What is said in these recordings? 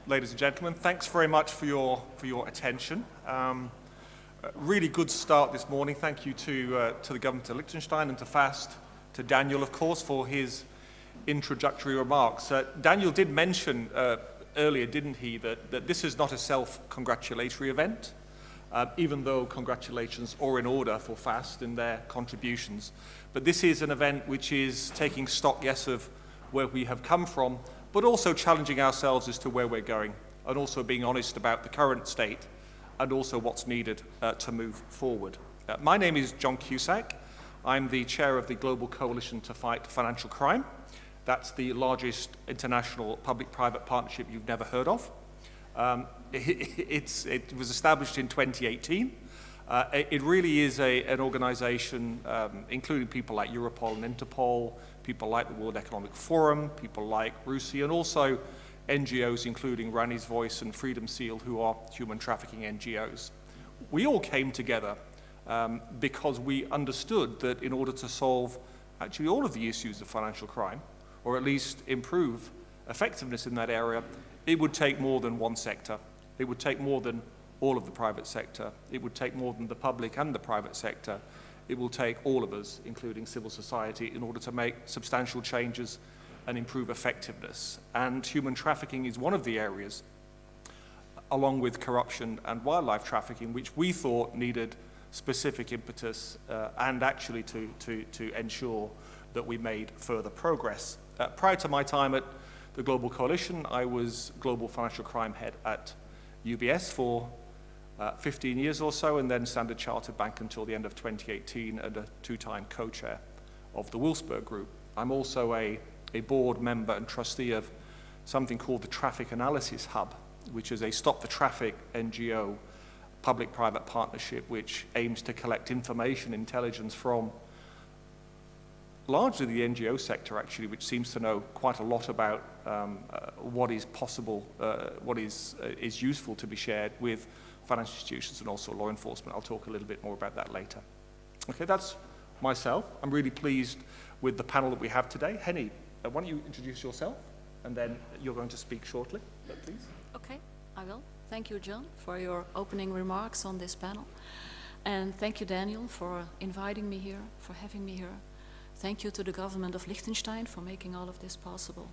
ladies and gentlemen. Thanks very much for your attention. Really good start this morning. Thank you to the government of Liechtenstein and to FAST, to Daniel, of course, for his introductory remarks. Daniel did mention earlier, didn't he, that this is not a self-congratulatory event, even though congratulations are in order for FAST and their contributions. But this is an event which is taking stock, yes, of where we have come from, but also challenging ourselves as to where we're going, and also being honest about the current state and also what's needed to move forward. My name is John Cusack. I'm the chair of the Global Coalition to Fight Financial Crime. That's the largest international public-private partnership you've never heard of. It was established in 2018. It really is an organization including people like Europol and Interpol, people like the World Economic Forum, people like RUSI, and also NGOs including Rani's Voice and Freedom Seal, who are human trafficking NGOs. We all came together because we understood that in order to solve actually all of the issues of financial crime, or at least improve effectiveness in that area, it would take more than one sector. It would take more than all of the private sector. It would take more than the public and the private sector. It will take all of us, including civil society, in order to make substantial changes and improve effectiveness. And human trafficking is one of the areas, along with corruption and wildlife trafficking, which we thought needed specific impetus and actually to ensure that we made further progress. Prior to my time at the Global Coalition, I was Global Financial Crime Head at UBS for 15 years or so, and then Standard Chartered Bank until the end of 2018, and a two-time co-chair of the Wilsberg Group. I'm also a board member and trustee of something called the Traffic Analysis Hub, which is a stop-the-traffic NGO, public-private partnership, which aims to collect information, intelligence from largely the NGO sector, actually, which seems to know quite a lot about what is possible, what is useful to be shared with financial institutions and also law enforcement. I'll talk a little bit more about that later. Okay, that's myself. I'm really pleased with the panel that we have today. Henny, why don't you introduce yourself, and then you're going to speak shortly, please. Okay, I will. Thank you, John, for your opening remarks on this panel. And thank you, Daniel, for inviting me here, for having me here. Thank you to the government of Liechtenstein for making all of this possible.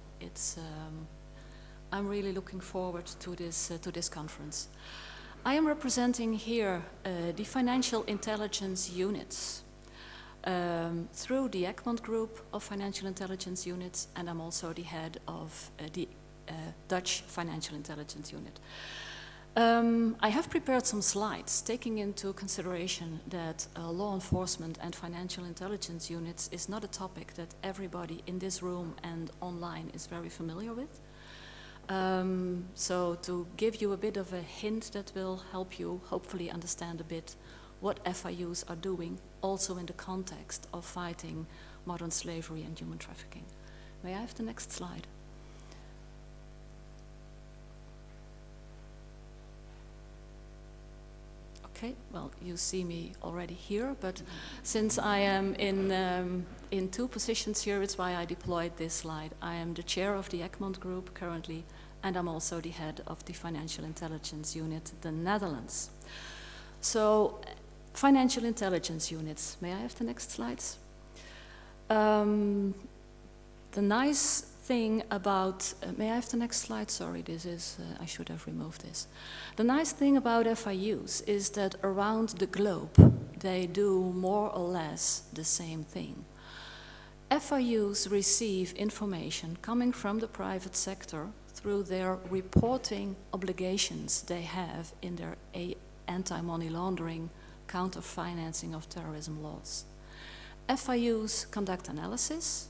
I'm really looking forward to this conference. I am representing here the financial intelligence units through the Egmont Group of Financial Intelligence Units, and I'm also the head of the Dutch Financial Intelligence Unit. I have prepared some slides taking into consideration that law enforcement and financial intelligence units is not a topic that everybody in this room and online is very familiar with. So to give you a bit of a hint that will help you hopefully understand a bit what FIUs are doing, also in the context of fighting modern slavery and human trafficking. May I have the next slide? Okay, well, you see me already here, but since I am in two positions here, it's why I deployed this slide. I am the chair of the Egmont Group currently, and I'm also the head of the Financial Intelligence Unit, the Netherlands. So, financial intelligence units. May I have the next slides? The nice thing about, may I have the next slide? Sorry, this is, I should have removed this. The nice thing about FIUs is that around the globe, they do more or less the same thing. FIUs receive information coming from the private sector through their reporting obligations they have in their anti-money laundering, counter-financing of terrorism laws. FIUs conduct analysis,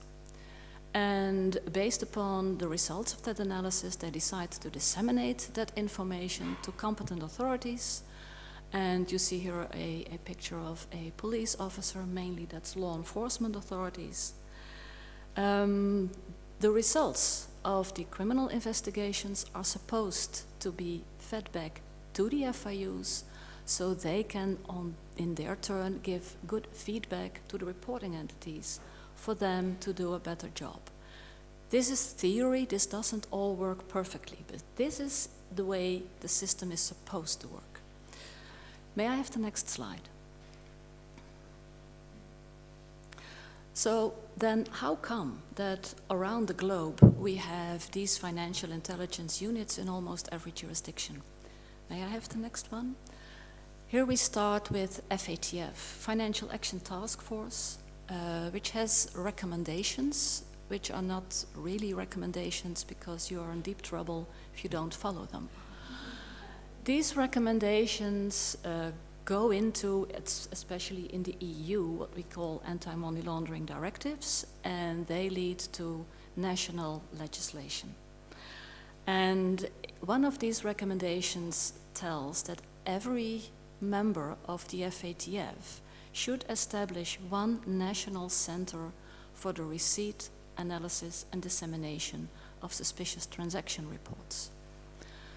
and based upon the results of that analysis, they decide to disseminate that information to competent authorities. And you see here a picture of a police officer, mainly that's law enforcement authorities. The results of the criminal investigations are supposed to be fed back to the FIUs so they can, in their turn, give good feedback to the reporting entities for them to do a better job. This is theory, this doesn't all work perfectly, but this is the way the system is supposed to work. May I have the next slide? So then how come that around the globe we have these financial intelligence units in almost every jurisdiction? May I have the next one? Here we start with FATF, Financial Action Task Force, which has recommendations, which are not really recommendations because you are in deep trouble if you don't follow them. These recommendations go into, especially in the EU, what we call anti-money laundering directives, and they lead to national legislation. And one of these recommendations tells that every member of the FATF should establish one national center for the receipt, analysis, and dissemination of suspicious transaction reports.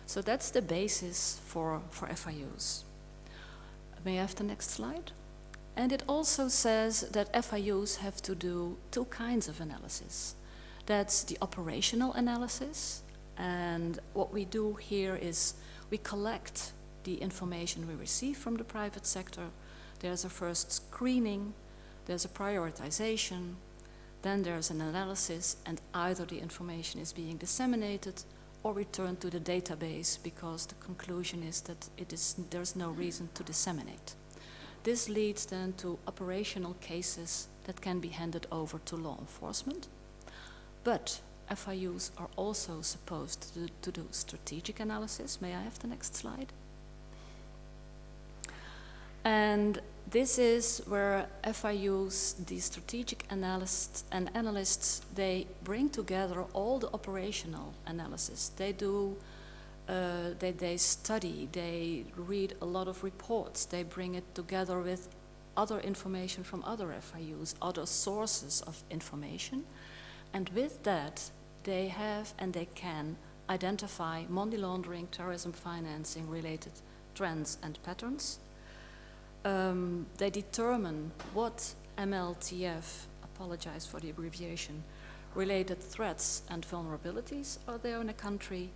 So that's the basis for FIUs. May I have the next slide? And it also says that FIUs have to do two kinds of analysis. That's the operational analysis, and what we do here is we collect the information we receive from the private sector. There's a first screening, there's a prioritization, then there's an analysis, and either the information is being disseminated or returned to the database because the conclusion is that there's no reason to disseminate. This leads then to operational cases that can be handed over to law enforcement. But FIUs are also supposed to do strategic analysis. May I have the next slide? And this is where FIUs, the strategic analysts and analysts, they bring together all the operational analysis. They do, they study, they read a lot of reports, they bring it together with other information from other FIUs, other sources of information, and with that they have and they can identify money laundering, terrorism financing related trends and patterns. They determine what MLTF, apologize for the abbreviation, related threats and vulnerabilities are there in a country,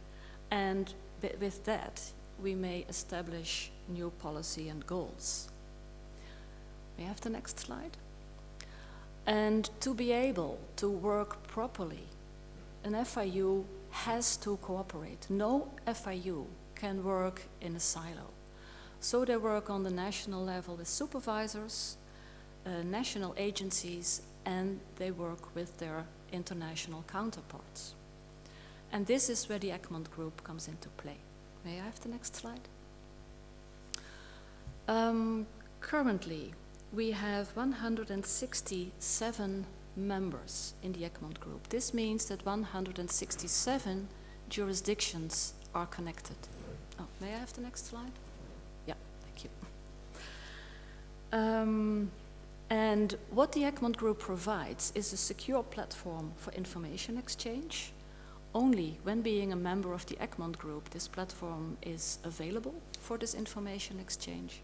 and with that we may establish new policy and goals. May I have the next slide? And to be able to work properly, an FIU has to cooperate. No FIU can work in a silo. So they work on the national level with supervisors, national agencies, and they work with their international counterparts. And this is where the Egmont Group comes into play. May I have the next slide? Currently, we have 167 members in the Egmont Group. This means that 167 jurisdictions are connected. Oh, may I have the next slide? And what the Egmont Group provides is a secure platform for information exchange. Only when being a member of the Egmont Group, this platform is available for this information exchange.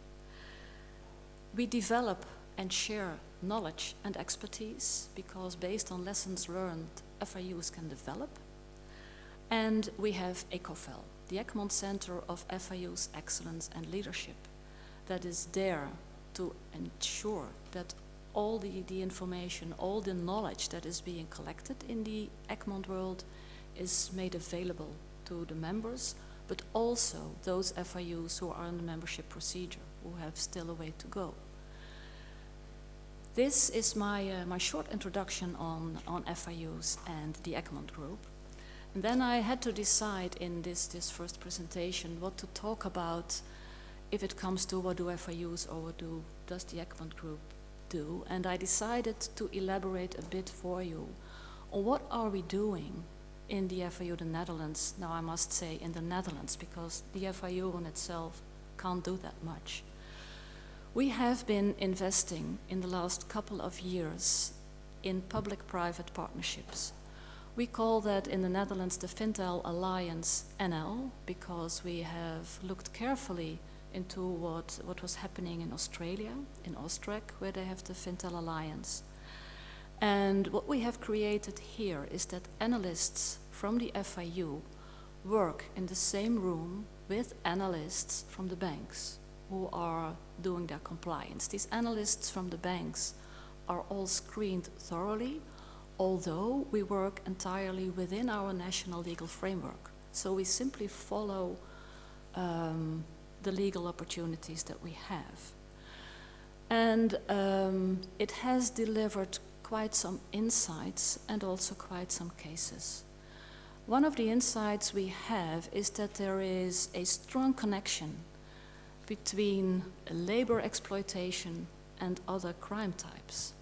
We develop and share knowledge and expertise because based on lessons learned, FIUs can develop. And we have ECOFEL, the Egmont Center of FIU's Excellence and Leadership, that is there to ensure that all the information, all the knowledge that is being collected in the Egmont world is made available to the members, but also those FIUs who are in the membership procedure, who have still a way to go. This is my short introduction on FIUs and the Egmont Group. And then I had to decide in this first presentation what to talk about if it comes to what do FIUs or what does the Egmont Group do. And I decided to elaborate a bit for you on what are we doing in the FIU the Netherlands. Now I must say in the Netherlands because the FIU in itself can't do that much. We have been investing in the last couple of years in public-private partnerships. We call that in the Netherlands the Fintel Alliance NL because we have looked carefully into what was happening in Australia, in Oostenrijk, where they have the Fintel Alliance. And what we have created here is that analysts from the FIU work in the same room with analysts from the banks who are doing their compliance. These analysts from the banks are all screened thoroughly, although we work entirely within our national legal framework. So we simply follow the legal opportunities that we have. And it has delivered quite some insights and also quite some cases. One of the insights we have is that there is a strong connection between labor exploitation and other crime types.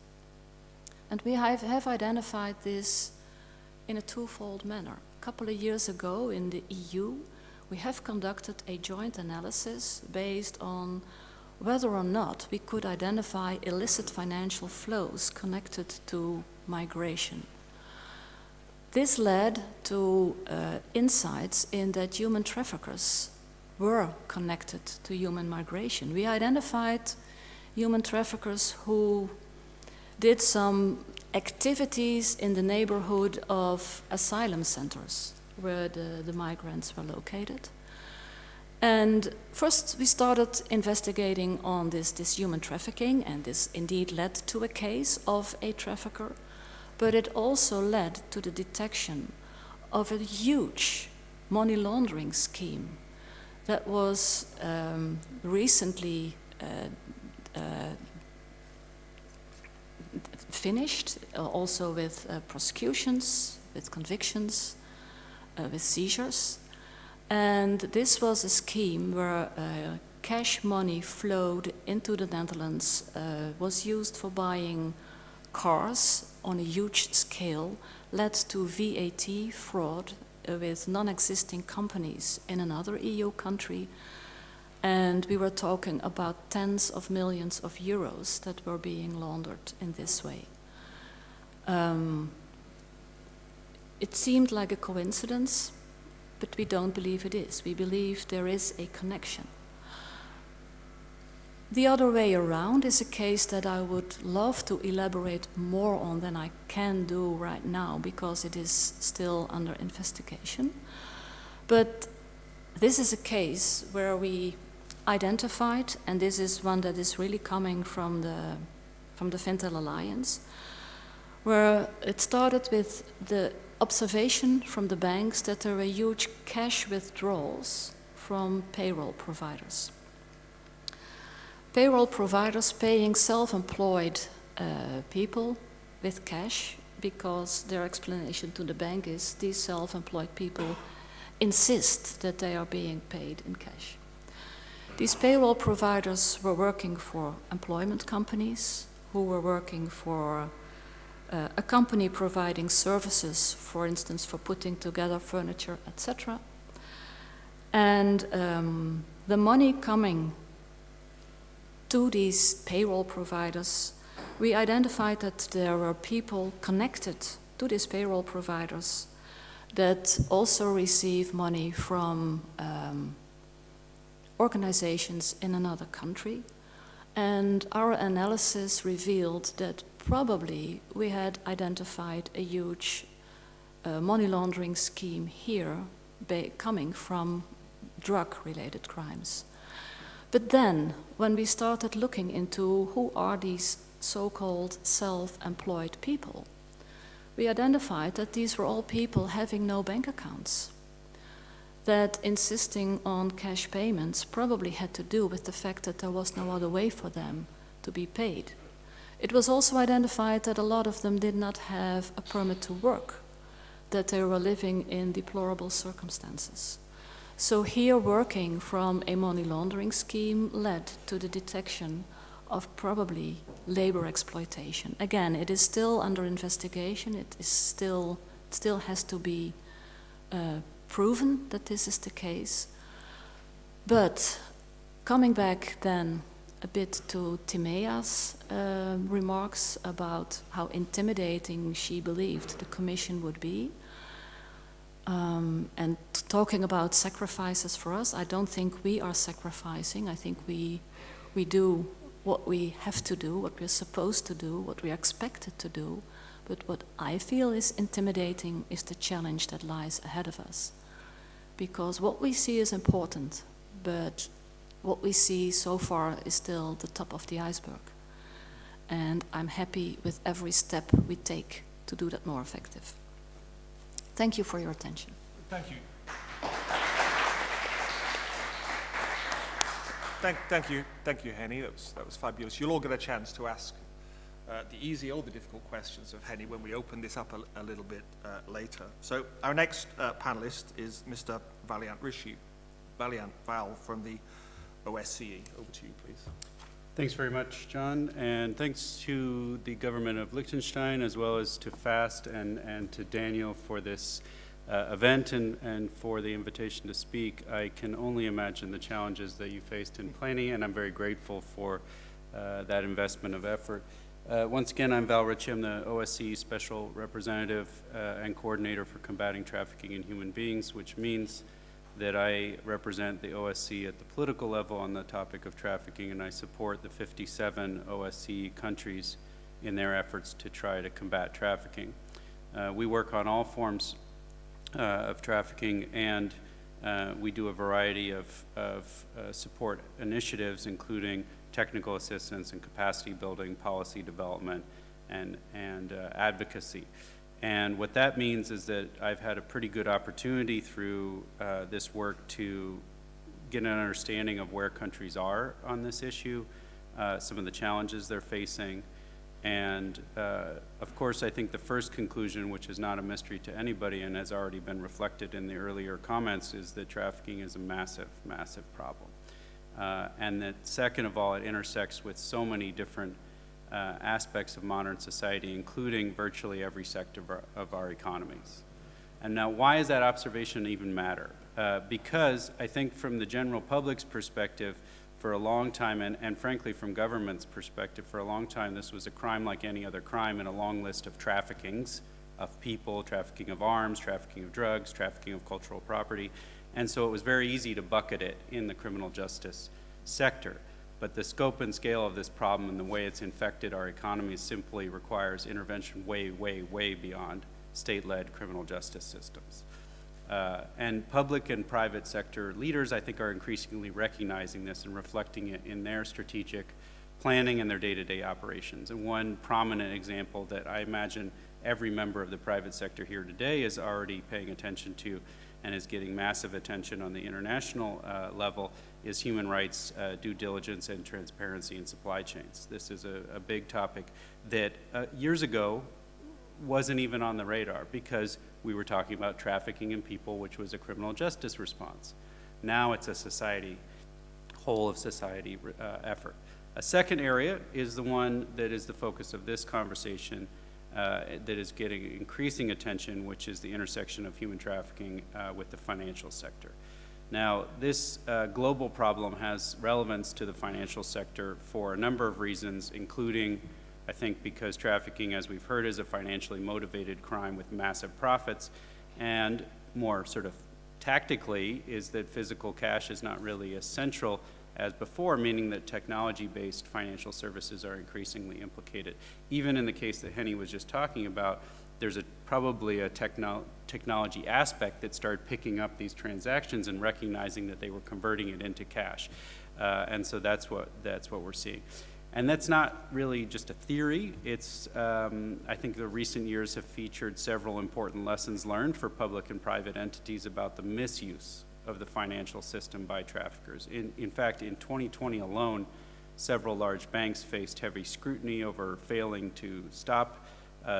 And we have identified this in a twofold manner. A couple of years ago in the EU, we have conducted a joint analysis based on whether or not we could identify illicit financial flows connected to migration. This led to insights in that human traffickers were connected to human migration. We identified human traffickers who did some activities in the neighborhood of asylum centers where the migrants were located. And first we started investigating on this human trafficking, and this indeed led to a case of a trafficker, but it also led to the detection of a huge money laundering scheme that was recently finished, also with prosecutions, with convictions, with seizures. And this was a scheme where cash money flowed into the Netherlands, was used for buying cars on a huge scale, led to VAT fraud with non-existing companies in another EU country. And we were talking about tens of millions of euros that were being laundered in this way. It seemed like a coincidence, but we don't believe it is. We believe there is a connection. The other way around is a case that I would love to elaborate more on than I can do right now because it is still under investigation. But this is a case where we identified, and this is one that is really coming from the Fintel Alliance, where it started with the observation from the banks that there were huge cash withdrawals from payroll providers. Payroll providers paying self-employed people with cash because their explanation to the bank is these self-employed people insist that they are being paid in cash. These payroll providers were working for employment companies who were working for a company providing services, for instance, for putting together furniture, etc. And the money coming to these payroll providers, we identified that there were people connected to these payroll providers that also receive money from organizations in another country. And our analysis revealed that probably we had identified a huge money laundering scheme here coming from drug-related crimes. But then, when we started looking into who are these so-called self-employed people, we identified that these were all people having no bank accounts, that insisting on cash payments probably had to do with the fact that there was no other way for them to be paid. It was also identified that a lot of them did not have a permit to work, that they were living in deplorable circumstances. So here working from a money laundering scheme led to the detection of probably labor exploitation. Again, it is still under investigation. It is still has to be proven that this is the case. But coming back then a bit to Timea's remarks about how intimidating she believed the Commission would be, and talking about sacrifices for us, I don't think we are sacrificing. I think we do what we have to do, what we're supposed to do, what we're expected to do. But what I feel is intimidating is the challenge that lies ahead of us. Because what we see is important, but what we see so far is still the top of the iceberg. And I'm happy with every step we take to do that more effective. Thank you for your attention. Thank you. Thank you, Henny. That was fabulous. You'll all get a chance to ask the easy or the difficult questions of Henny when we open this up a little bit later. So our next panelist is Mr. Valiant Val from the OSCE. Over to you, please. Thanks very much, John, and thanks to the government of Liechtenstein as well as to FAST and to Daniel for this event and for the invitation to speak. I can only imagine the challenges that you faced in planning, and I'm very grateful for that investment of effort. Once again, I'm Val Ritchie. I'm the OSCE Special Representative and Coordinator for Combating Trafficking in Human Beings, which means that I represent the OSCE at the political level on the topic of trafficking, and I support the 57 OSCE countries in their efforts to try to combat trafficking. We work on all forms of trafficking, and we do a variety of support initiatives, including technical assistance and capacity building, policy development, and advocacy. And what that means is that I've had a pretty good opportunity through this work to get an understanding of where countries are on this issue, some of the challenges they're facing, and of course I think the first conclusion, which is not a mystery to anybody and has already been reflected in the earlier comments, is that trafficking is a massive, massive problem. And that second of all, it intersects with so many different aspects of modern society, including virtually every sector of our economies. And now, why does that observation even matter? Because I think from the general public's perspective, for a long time, and frankly from government's perspective, for a long time, this was a crime like any other crime in a long list of traffickings of people, trafficking of arms, trafficking of drugs, trafficking of cultural property. And so it was very easy to bucket it in the criminal justice sector. But the scope and scale of this problem and the way it's infected our economy simply requires intervention way, way, way beyond state-led criminal justice systems. And public and private sector leaders, I think, are increasingly recognizing this and reflecting it in their strategic planning and their day-to-day operations. And one prominent example that I imagine every member of the private sector here today is already paying attention to and is getting massive attention on the international level is human rights, due diligence, and transparency in supply chains. This is a big topic that years ago wasn't even on the radar because we were talking about trafficking in people, which was a criminal justice response. Now it's a society, whole of society effort. A second area is the one that is the focus of this conversation, that is getting increasing attention, which is the intersection of human trafficking with the financial sector. Now, this global problem has relevance to the financial sector for a number of reasons, including, I think, because trafficking, as we've heard, is a financially motivated crime with massive profits, and more sort of tactically is that physical cash is not really as central as before, meaning that technology-based financial services are increasingly implicated. Even in the case that Henny was just talking about, there's probably a technology aspect that started picking up these transactions and recognizing that they were converting it into cash. And so that's what we're seeing. And that's not really just a theory. It's, I think the recent years have featured several important lessons learned for public and private entities about the misuse of the financial system by traffickers. In fact, in 2020 alone, several large banks faced heavy scrutiny over failing to stop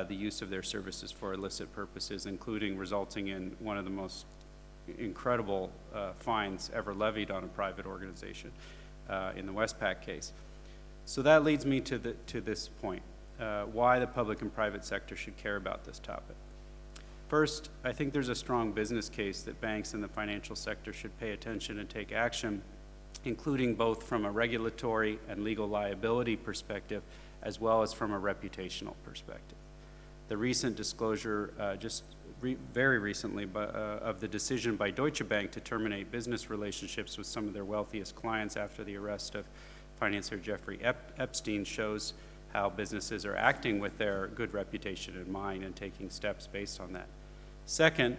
the use of their services for illicit purposes, including resulting in one of the most incredible fines ever levied on a private organization in the Westpac case. So that leads me to this point, why the public and private sector should care about this topic. First, I think there's a strong business case that banks in the financial sector should pay attention and take action, including both from a regulatory and legal liability perspective, as well as from a reputational perspective. The recent disclosure, very recently, of the decision by Deutsche Bank to terminate business relationships with some of their wealthiest clients after the arrest of financier Jeffrey Epstein shows how businesses are acting with their good reputation in mind and taking steps based on that. Second,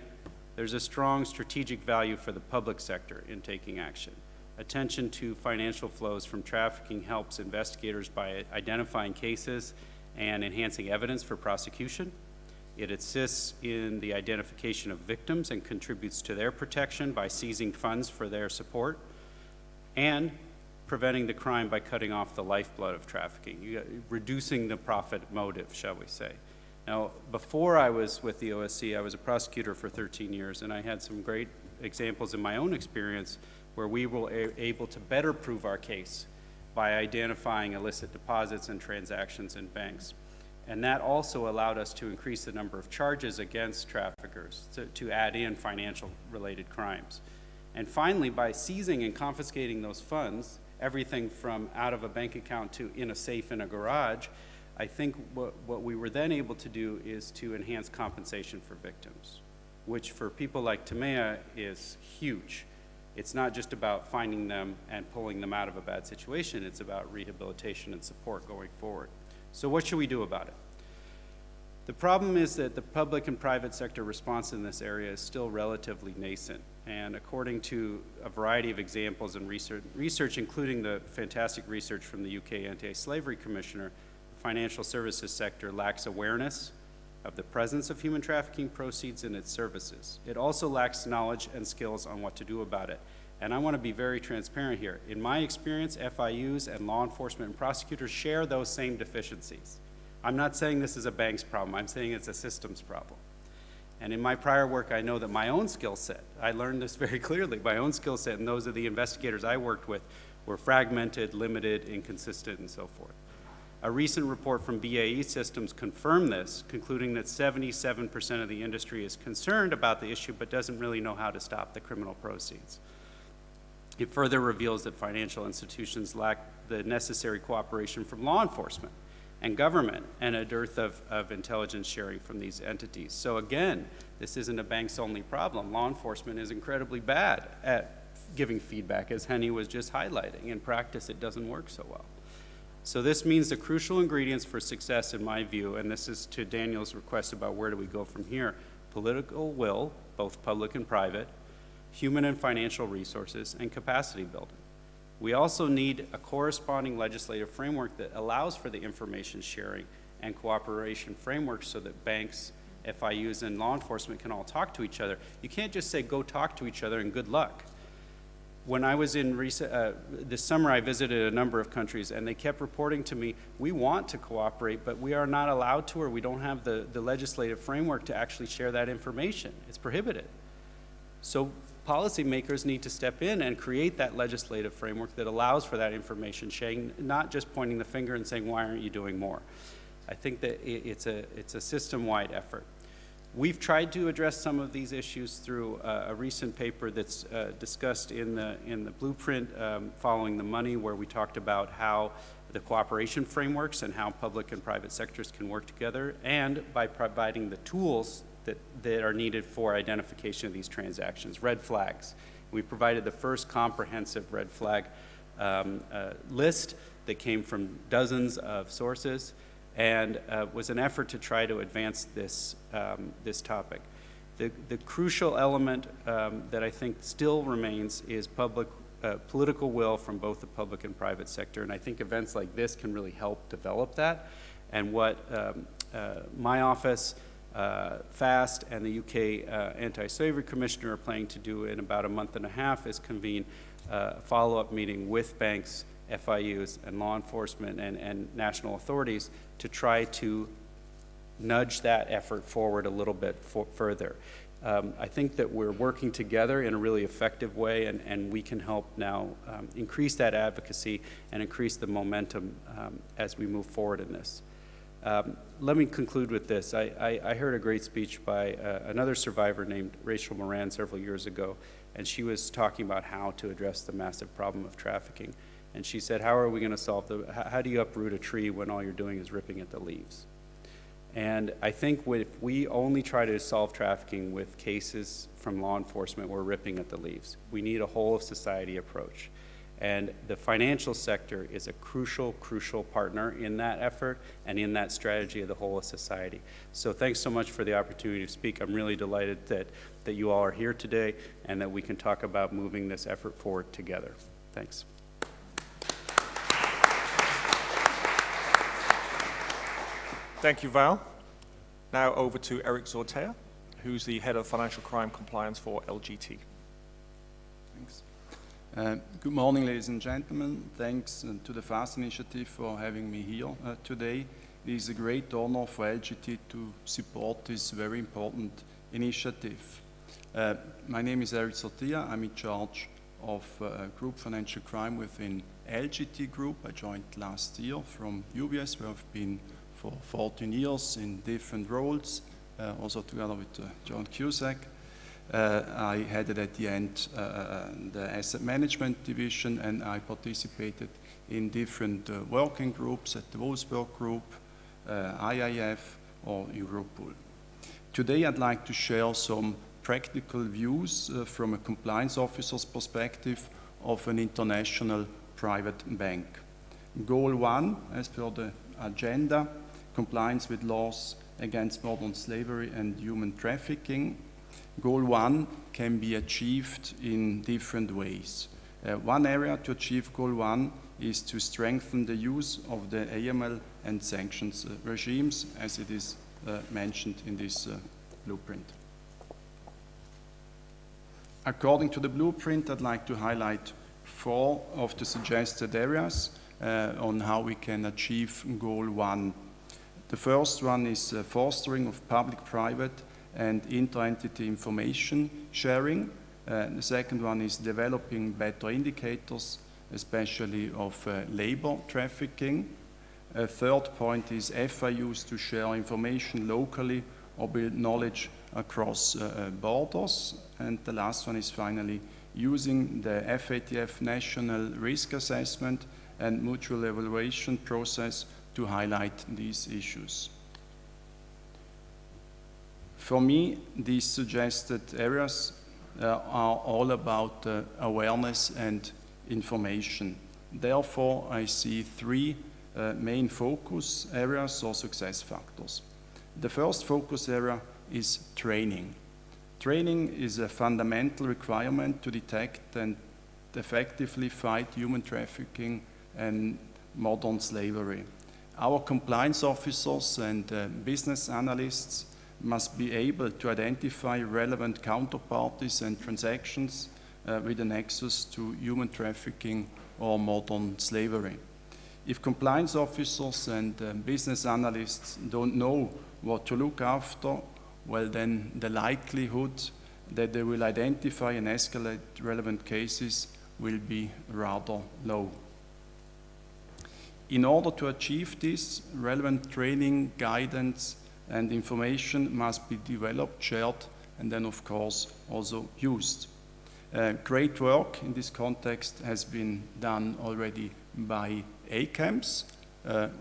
there's a strong strategic value for the public sector in taking action. Attention to financial flows from trafficking helps investigators by identifying cases and enhancing evidence for prosecution. It assists in the identification of victims and contributes to their protection by seizing funds for their support, and preventing the crime by cutting off the lifeblood of trafficking, reducing the profit motive, shall we say. Now, before I was with the OSC, I was a prosecutor for 13 years, and I had some great examples in my own experience where we were able to better prove our case by identifying illicit deposits and transactions in banks. And that also allowed us to increase the number of charges against traffickers, to add in financial-related crimes. And finally, by seizing and confiscating those funds, everything from out of a bank account to in a safe in a garage, I think what we were then able to do is to enhance compensation for victims, which for people like Tamea is huge. It's not just about finding them and pulling them out of a bad situation, it's about rehabilitation and support going forward. So what should we do about it? The problem is that the public and private sector response in this area is still relatively nascent. And according to a variety of examples and research, including the fantastic research from the UK Anti-Slavery Commissioner, the financial services sector lacks awareness of the presence of human trafficking proceeds in its services. It also lacks knowledge and skills on what to do about it. And I want to be very transparent here. In my experience, FIUs and law enforcement and prosecutors share those same deficiencies. I'm not saying this is a bank's problem, I'm saying it's a systems problem. And in my prior work, I know that my own skill set, I learned this very clearly, my own skill set and those of the investigators I worked with were fragmented, limited, inconsistent, and so forth. A recent report from BAE Systems confirmed this, concluding that 77% of the industry is concerned about the issue but doesn't really know how to stop the criminal proceeds. It further reveals that financial institutions lack the necessary cooperation from law enforcement and government, and a dearth of intelligence sharing from these entities. So again, this isn't a bank's only problem. Law enforcement is incredibly bad at giving feedback, as Henny was just highlighting. In practice, it doesn't work so well. So this means the crucial ingredients for success, in my view, and this is to Daniel's request about where do we go from here: political will, both public and private, human and financial resources, and capacity building. We also need a corresponding legislative framework that allows for the information sharing and cooperation framework so that banks, FIUs, and law enforcement can all talk to each other. You can't just say, go talk to each other and good luck. When I was in this summer, I visited a number of countries, and they kept reporting to me, we want to cooperate, but we are not allowed to, or we don't have the legislative framework to actually share that information. It's prohibited. So policymakers need to step in and create that legislative framework that allows for that information sharing, not just pointing the finger and saying, why aren't you doing more? I think that it's a system-wide effort. We've tried to address some of these issues through a recent paper that's discussed in the blueprint, Following the Money, where we talked about how the cooperation frameworks and how public and private sectors can work together, and by providing the tools that are needed for identification of these transactions, red flags. We provided the first comprehensive red flag list that came from dozens of sources, and was an effort to try to advance this topic. The crucial element that I think still remains is political will from both the public and private sector, and I think events like this can really help develop that. And what my office, FAST, and the UK Anti-Slavery Commissioner are planning to do in about a month and a half is convene a follow-up meeting with banks, FIUs, and law enforcement and national authorities to try to nudge that effort forward a little bit further. I think that we're working together in a really effective way, and we can help now increase that advocacy and increase the momentum as we move forward in this. Let me conclude with this. I heard a great speech by another survivor named Rachel Moran several years ago, and she was talking about how to address the massive problem of trafficking. And she said, how are we going to solve how do you uproot a tree when all you're doing is ripping at the leaves? And I think if we only try to solve trafficking with cases from law enforcement, we're ripping at the leaves. We need a whole of society approach. And the financial sector is a crucial partner in that effort and in that strategy of the whole of society. So thanks so much for the opportunity to speak. I'm really delighted that you all are here today and that we can talk about moving this effort forward together. Thanks. Thank you, Val. Now over to Eric Zortea, who's the head of financial crime compliance for LGT. Thanks. Good morning, ladies and gentlemen. Thanks to the FAST initiative for having me here today. It is a great honor for LGT to support this very important initiative. My name is Eric Zortea. I'm in charge of group financial crime within LGT Group. I joined last year from UBS, where I've been for 14 years in different roles, also together with John Cusack. I headed at the end the asset management division, and I participated in different working groups at the Wolfsburg Group, IIF, or Europol. Today I'd like to share some practical views from a compliance officer's perspective of an international private bank. Goal 1, as per the agenda, compliance with laws against modern slavery and human trafficking. Goal 1 can be achieved in different ways. One area to achieve Goal 1 is to strengthen the use of the AML and sanctions regimes, as it is mentioned in this blueprint. According to the blueprint, I'd like to highlight 4 of the suggested areas on how we can achieve Goal 1. The first one is fostering of public-private and inter-entity information sharing. The second one is developing better indicators, especially of labor trafficking. A third point is FIUs to share information locally or build knowledge across borders. And the last one is finally using the FATF National Risk Assessment and Mutual Evaluation process to highlight these issues. For me, these suggested areas are all about awareness and information. Therefore, I see 3 main focus areas or success factors. The first focus area is training. Training is a fundamental requirement to detect and effectively fight human trafficking and modern slavery. Our compliance officers and business analysts must be able to identify relevant counterparties and transactions with a nexus to human trafficking or modern slavery. If compliance officers and business analysts don't know what to look after, well then the likelihood that they will identify and escalate relevant cases will be rather low. In order to achieve this, relevant training, guidance, and information must be developed, shared, and then of course also used. Great work in this context has been done already by ACAMS.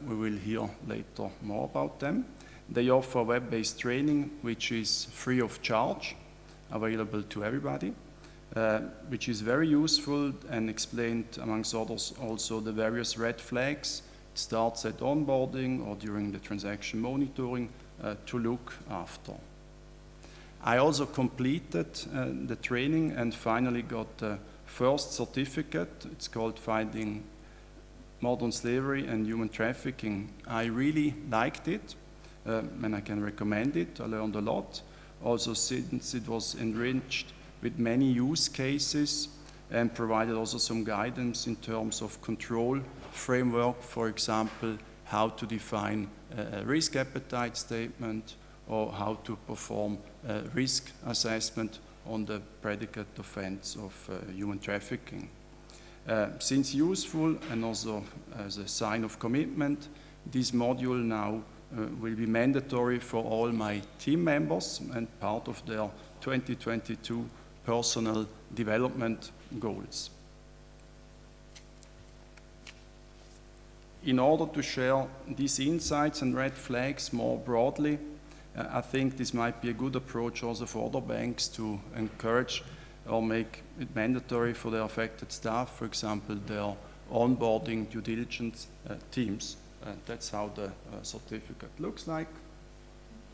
We will hear later more about them. They offer web-based training which is free of charge, available to everybody, which is very useful and explained amongst others also the various red flags. It starts at onboarding or during the transaction monitoring to look after. I also completed the training and finally got the first certificate. It's called Fighting Modern Slavery and Human Trafficking. I really liked it and I can recommend it. I learned a lot. Also since it was enriched with many use cases and provided also some guidance in terms of control framework, for example, how to define a risk appetite statement or how to perform a risk assessment on the predicate offense of human trafficking. Since useful and also as a sign of commitment, this module now will be mandatory for all my team members and part of their 2022 personal development goals. In order to share these insights and red flags more broadly, I think this might be a good approach also for other banks to encourage or make it mandatory for the affected staff, for example, their onboarding due diligence teams. That's how the certificate looks like.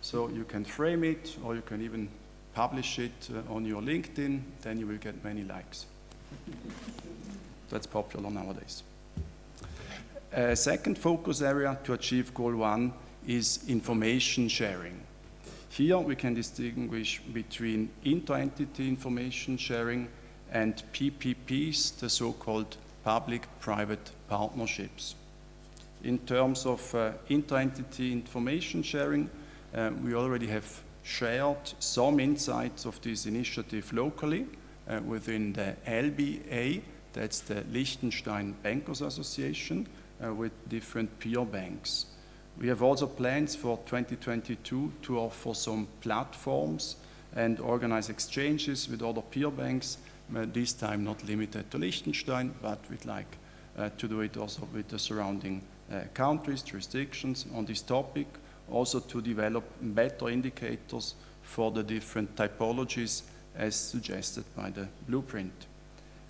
So you can frame it, or you can even publish it on your LinkedIn, then you will get many likes. That's popular nowadays. A second focus area to achieve Goal 1 is information sharing. Here we can distinguish between inter-entity information sharing and PPPs, the so-called public-private partnerships. In terms of inter-entity information sharing, we already have shared some insights of this initiative locally within the LBA, that's the Liechtenstein Bankers Association, with different peer banks. We have also plans for 2022 to offer some platforms and organize exchanges with other peer banks, this time not limited to Liechtenstein, but we'd like to do it also with the surrounding countries, jurisdictions on this topic, also to develop better indicators for the different typologies as suggested by the blueprint.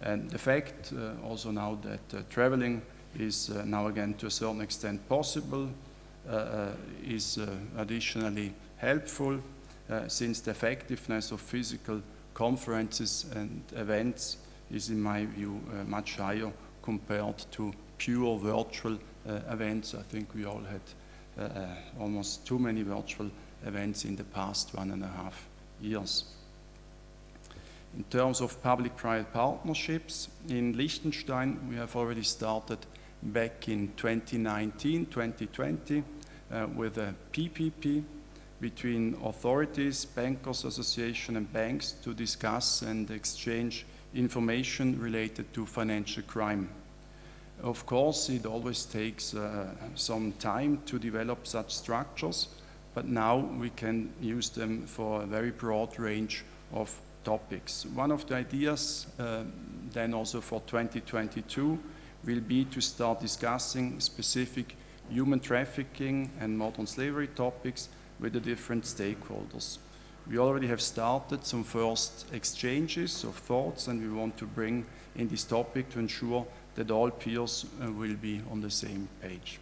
And the fact also now that traveling is now again to a certain extent possible is additionally helpful since the effectiveness of physical conferences and events is in my view much higher compared to pure virtual events. I think we all had almost too many virtual events in the past 1.5 years. In terms of public-private partnerships, in Liechtenstein we have already started back in 2019, 2020 with a PPP between authorities, bankers association and banks to discuss and exchange information related to financial crime. Of course, it always takes some time to develop such structures, but now we can use them for a very broad range of topics. One of the ideas then also for 2022 will be to start discussing specific human trafficking and modern slavery topics with the different stakeholders. We already have started some first exchanges of thoughts, and we want to bring in this topic to ensure that all peers will be on the same page.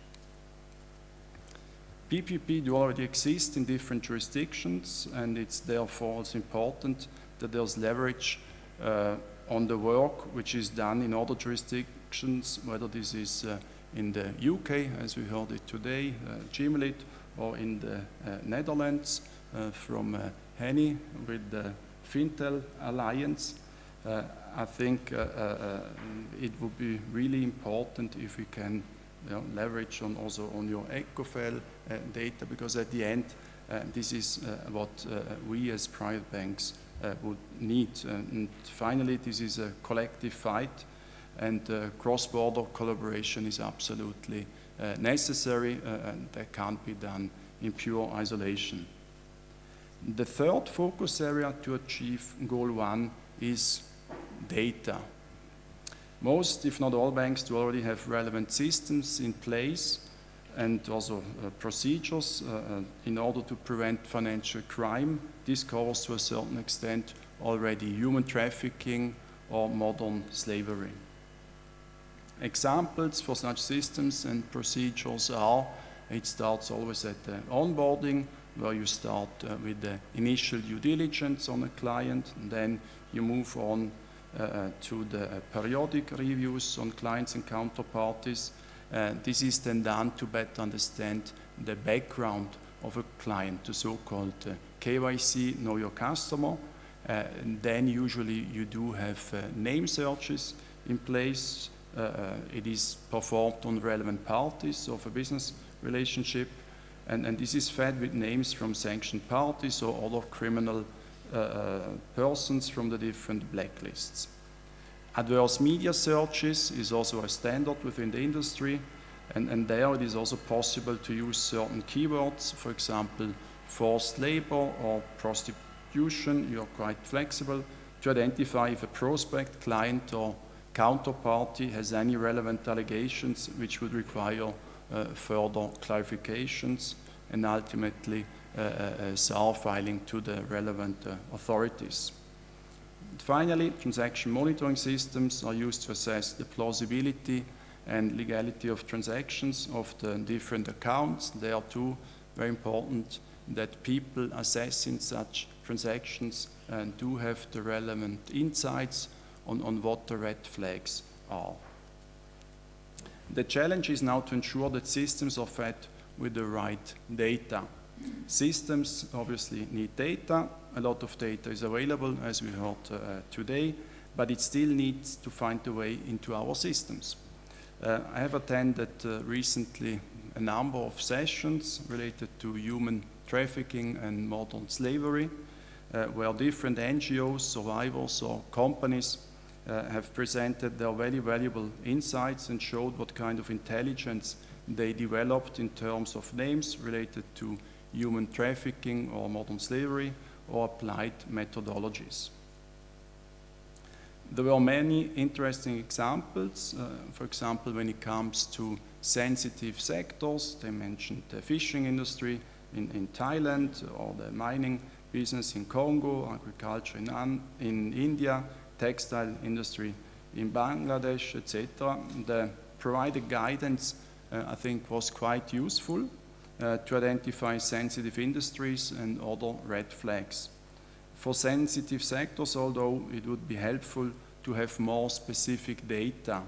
PPP do already exist in different jurisdictions, and it's therefore also important that there's leverage on the work which is done in other jurisdictions, whether this is in the UK, as we heard it today, GMLIT, or in the Netherlands from Henny with the Fintel Alliance. I think it would be really important if we can leverage on also on your ECOFEL data, because at the end this is what we as private banks would need. And finally, this is a collective fight, and cross-border collaboration is absolutely necessary, and that can't be done in pure isolation. The third focus area to achieve Goal 1 is data. Most, if not all, banks do already have relevant systems in place and also procedures in order to prevent financial crime. This covers to a certain extent already human trafficking or modern slavery. Examples for such systems and procedures are, it starts always at the onboarding, where you start with the initial due diligence on a client, and then you move on to the periodic reviews on clients and counterparties. This is then done to better understand the background of a client, the so-called KYC, know your customer. And then usually you do have name searches in place. It is performed on relevant parties of a business relationship, and this is fed with names from sanctioned parties or other criminal persons from the different blacklists. Adverse media searches is also a standard within the industry, and there it is also possible to use certain keywords, for example, forced labor or prostitution. You're quite flexible to identify if a prospect, client, or counterparty has any relevant allegations which would require further clarifications and ultimately SAR filing to the relevant authorities. And finally, transaction monitoring systems are used to assess the plausibility and legality of transactions of the different accounts. They are too very important that people assessing such transactions and do have the relevant insights on what the red flags are. The challenge is now to ensure that systems are fed with the right data. Systems obviously need data. A lot of data is available, as we heard today, but it still needs to find a way into our systems. I have attended recently a number of sessions related to human trafficking and modern slavery, where different NGOs, survivors, or companies have presented their very valuable insights and showed what kind of intelligence they developed in terms of names related to human trafficking or modern slavery or applied methodologies. There were many interesting examples. For example, when it comes to sensitive sectors, they mentioned the fishing industry in Thailand or the mining business in Congo, agriculture in India, textile industry in Bangladesh, etc. The provided guidance, I think, was quite useful to identify sensitive industries and other red flags. For sensitive sectors, although it would be helpful to have more specific data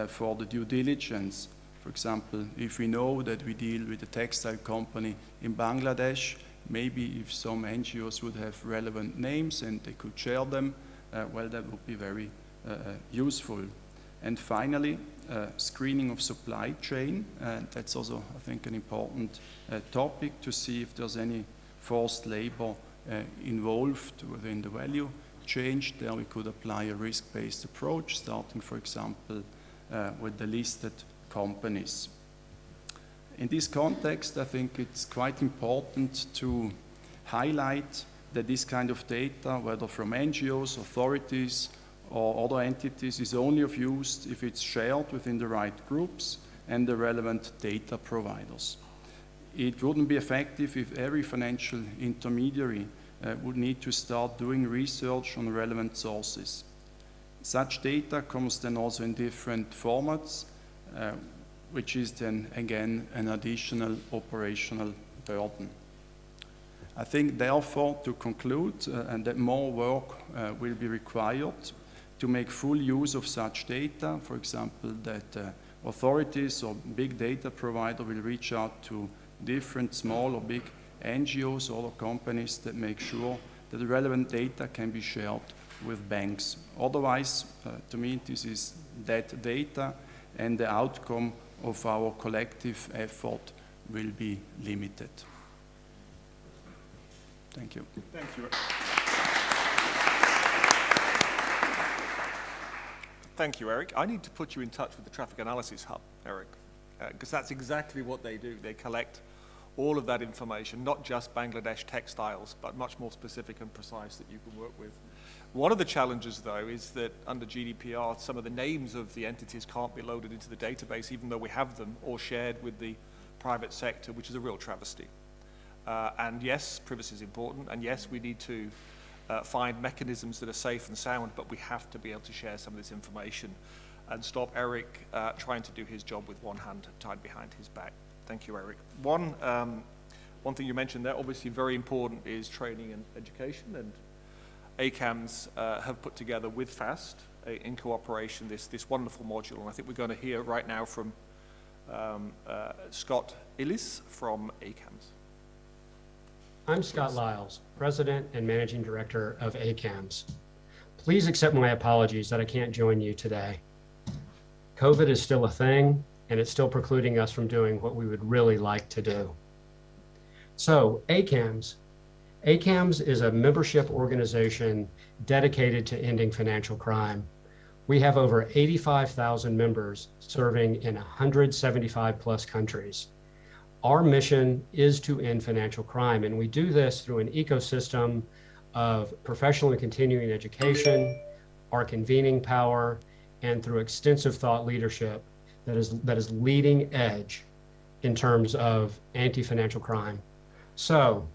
for the due diligence. For example, if we know that we deal with a textile company in Bangladesh, maybe if some NGOs would have relevant names and they could share them, well, that would be very useful. And finally, screening of supply chain. That's also, I think, an important topic to see if there's any forced labor involved within the value chain. There we could apply a risk-based approach, starting, for example, with the listed companies. In this context, I think it's quite important to highlight that this kind of data, whether from NGOs, authorities, or other entities, is only of use if it's shared within the right groups and the relevant data providers. It wouldn't be effective if every financial intermediary would need to start doing research on relevant sources. Such data comes then also in different formats, which is then again an additional operational burden. I think therefore to conclude and that more work will be required to make full use of such data, for example, that authorities or big data provider will reach out to different small or big NGOs or other companies that make sure that the relevant data can be shared with banks. Otherwise, to me, this is dead data and the outcome of our collective effort will be limited. Thank you. Thank you. Thank you, Eric. I need to put you in touch with the Traffic Analysis Hub, Eric, because that's exactly what they do. They collect all of that information, not just Bangladesh textiles, but much more specific and precise that you can work with. One of the challenges, though, is that under GDPR, some of the names of the entities can't be loaded into the database, even though we have them, or shared with the private sector, which is a real travesty. And yes, privacy is important, and yes, we need to find mechanisms that are safe and sound, but we have to be able to share some of this information and stop Eric trying to do his job with one hand tied behind his back. Thank you, Eric. One thing you mentioned there, obviously very important, is training and education, and ACAMS have put together with FAST, in cooperation, this wonderful module, and I think we're going to hear right now from Scott Illis from ACAMS. I'm Scott Lyles, President and Managing Director of ACAMS. Please accept my apologies that I can't join you today. COVID is still a thing, and it's still precluding us from doing what we would really like to do. So ACAMS is a membership organization dedicated to ending financial crime. We have over 85,000 members serving in 175 plus countries. Our mission is to end financial crime, and we do this through an ecosystem of professional and continuing education, our convening power, and through extensive thought leadership that is leading edge in terms of anti-financial crime. So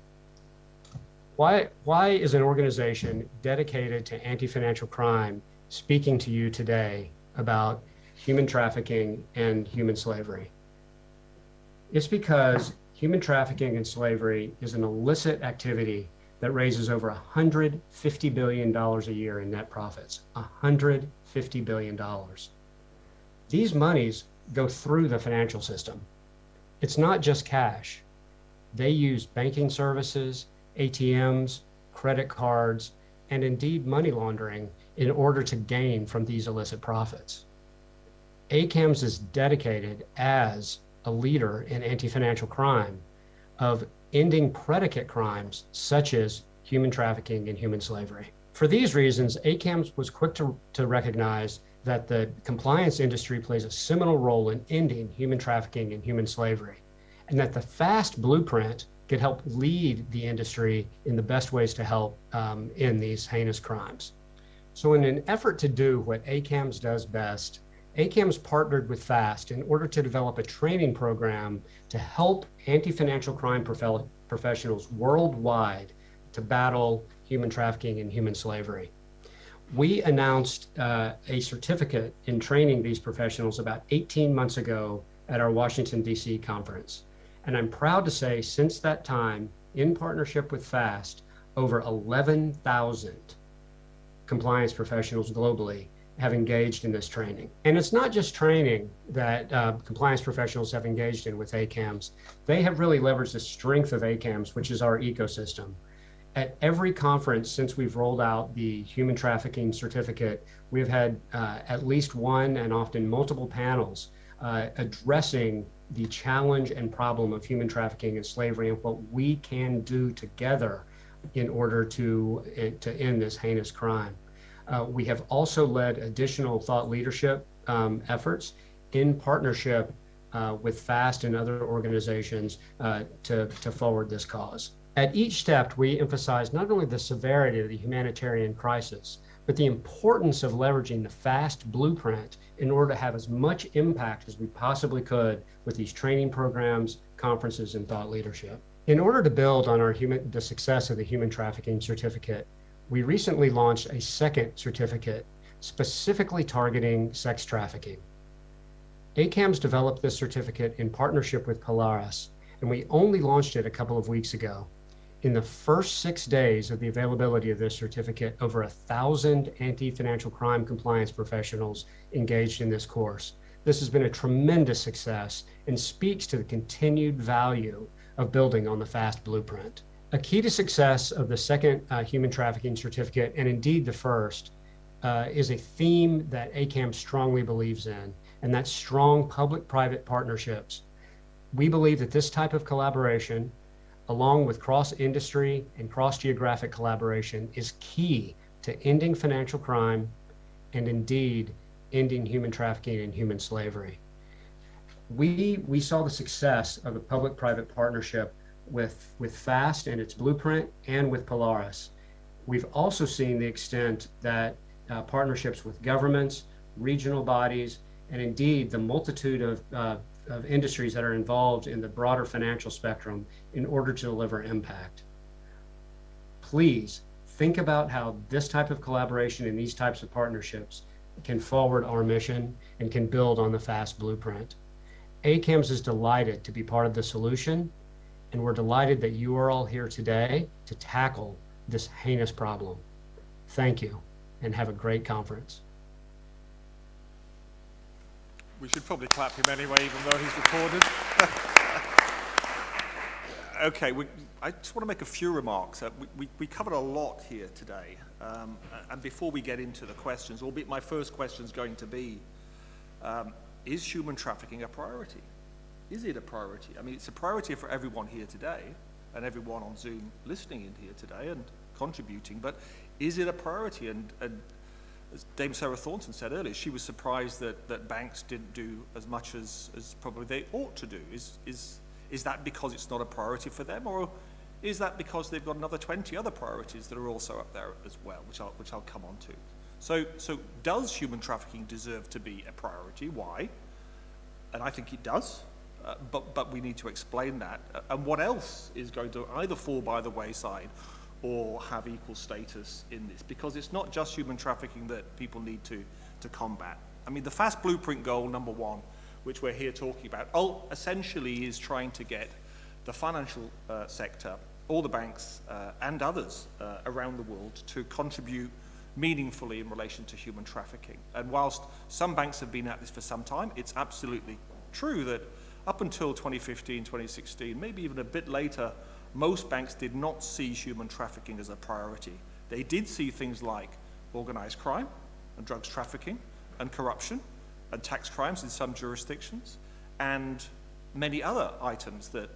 Why is an organization dedicated to anti-financial crime speaking to you today about human trafficking and human slavery? It's because human trafficking and slavery is an illicit activity that raises over $150 billion a year in net profits. $150 billion. These monies go through the financial system. It's not just cash. They use banking services, ATMs, credit cards, and indeed money laundering in order to gain from these illicit profits. ACAMS is dedicated as a leader in anti-financial crime of ending predicate crimes such as human trafficking and human slavery. For these reasons, ACAMS was quick to recognize that the compliance industry plays a seminal role in ending human trafficking and human slavery, and that the FAST blueprint could help lead the industry in the best ways to help in these heinous crimes. So in an effort to do what ACAMS does best, ACAMS partnered with FAST in order to develop a training program to help anti-financial crime professionals worldwide to battle human trafficking and human slavery. We announced a certificate in training these professionals about 18 months ago at our Washington, D.C. conference. And I'm proud to say since that time, in partnership with FAST, over 11,000 compliance professionals globally have engaged in this training. And it's not just training that compliance professionals have engaged in with ACAMS. They have really leveraged the strength of ACAMS, which is our ecosystem. At every conference since we've rolled out the human trafficking certificate, we've had at least one and often multiple panels addressing the challenge and problem of human trafficking and slavery and what we can do together in order to end this heinous crime. We have also led additional thought leadership efforts in partnership with FAST and other organizations to forward this cause. At each step, we emphasize not only the severity of the humanitarian crisis, but the importance of leveraging the FAST blueprint in order to have as much impact as we possibly could with these training programs, conferences, and thought leadership. In order to build on the success of the human trafficking certificate, we recently launched a second certificate specifically targeting sex trafficking. ACAMS developed this certificate in partnership with Polaris, and we only launched it a couple of weeks ago. In the first 6 days of the availability of this certificate, over 1,000 anti-financial crime compliance professionals engaged in this course. This has been a tremendous success and speaks to the continued value of building on the FAST blueprint. A key to success of the second human trafficking certificate, and indeed the first, is a theme that ACAMS strongly believes in, and that's strong public-private partnerships. We believe that this type of collaboration, along with cross-industry and cross-geographic collaboration, is key to ending financial crime and indeed ending human trafficking and human slavery. We saw the success of the public-private partnership with FAST and its blueprint and with Polaris. We've also seen the extent that partnerships with governments, regional bodies, and indeed the multitude of industries that are involved in the broader financial spectrum in order to deliver impact. Please think about how this type of collaboration and these types of partnerships can forward our mission and can build on the FAST blueprint. ACAMS is delighted to be part of the solution, and we're delighted that you are all here today to tackle this heinous problem. Thank you, and have a great conference. We should probably clap him anyway, even though he's recorded. Okay, I just want to make a few remarks. We covered a lot here today. And before we get into the questions, albeit my first question is going to be, is human trafficking a priority? Is it a priority? I mean, it's a priority for everyone here today and everyone on Zoom listening in here today and contributing, but is it a priority? And as Dame Sarah Thornton said earlier, she was surprised that banks didn't do as much as probably they ought to do. Is that because it's not a priority for them, or is that because they've got another 20 other priorities that are also up there as well, which I'll come on to? So does human trafficking deserve to be a priority? Why? And I think it does, but we need to explain that. And what else is going to either fall by the wayside or have equal status in this, because it's not just human trafficking that people need to combat. I mean, the FAST blueprint goal number 1, which we're here talking about, essentially is trying to get the financial sector, all the banks and others around the world to contribute meaningfully in relation to human trafficking. And whilst some banks have been at this for some time, it's absolutely true that up until 2015, 2016, maybe even a bit later, most banks did not see human trafficking as a priority. They did see things like organized crime and drugs trafficking and corruption and tax crimes in some jurisdictions, and many other items that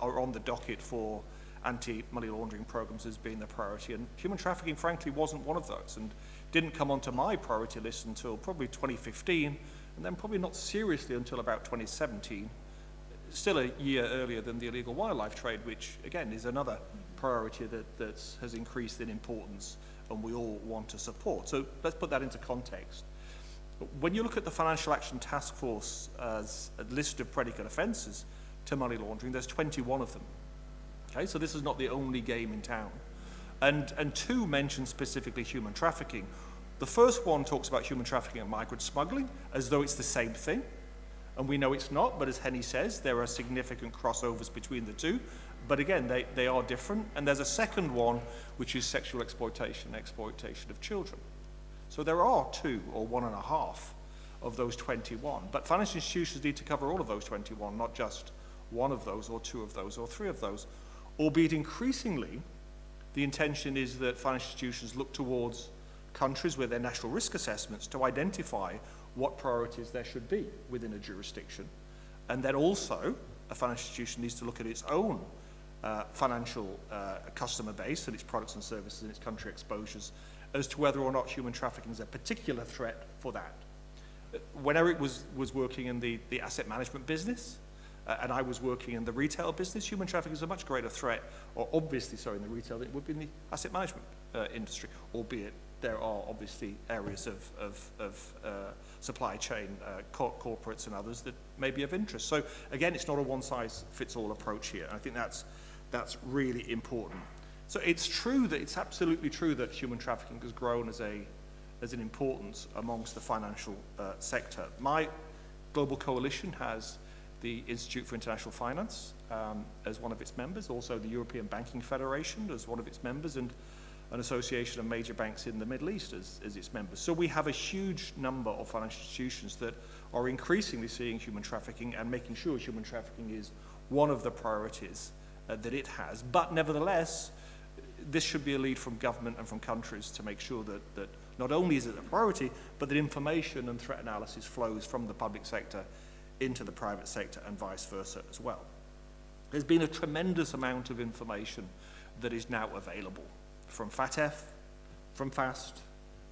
are on the docket for anti-money laundering programs as being the priority. And human trafficking, frankly, wasn't one of those, and didn't come onto my priority list until probably 2015, and then probably not seriously until about 2017, still a year earlier than the illegal wildlife trade, which, again, is another priority that has increased in importance and we all want to support. So let's put that into context. When you look at the Financial Action Task Force as a list of predicate offences to money laundering, there's 21 of them. Okay, so this is not the only game in town. And 2 mention specifically human trafficking. The first one talks about human trafficking and migrant smuggling as though it's the same thing. And we know it's not, but as Henny says, there are significant crossovers between the 2. But again, they are different. And there's a second one, which is sexual exploitation of children. So there are 2 or 1.5 of those 21. But financial institutions need to cover all of those 21, not just one of those or 2 of those or 3 of those. Albeit increasingly, the intention is that financial institutions look towards countries with their national risk assessments to identify what priorities there should be within a jurisdiction. And then also, a financial institution needs to look at its own financial customer base and its products and services and its country exposures as to whether or not human trafficking is a particular threat for that. When Eric was working in the asset management business, and I was working in the retail business, human trafficking is a much greater threat, or obviously, sorry, in the retail than it would be in the asset management industry, albeit there are obviously areas of supply chain, corporates and others that may be of interest. So again, it's not a one-size-fits-all approach here. And I think that's really important. So it's absolutely true that human trafficking has grown as an importance amongst the financial sector. My global coalition has the Institute for International Finance as one of its members, also the European Banking Federation as one of its members, and an association of major banks in the Middle East as its members. So we have a huge number of financial institutions that are increasingly seeing human trafficking and making sure human trafficking is one of the priorities that it has. But nevertheless, this should be a lead from government and from countries to make sure that not only is it a priority, but that information and threat analysis flows from the public sector into the private sector and vice versa as well. There's been a tremendous amount of information that is now available from Fatf, from FAST,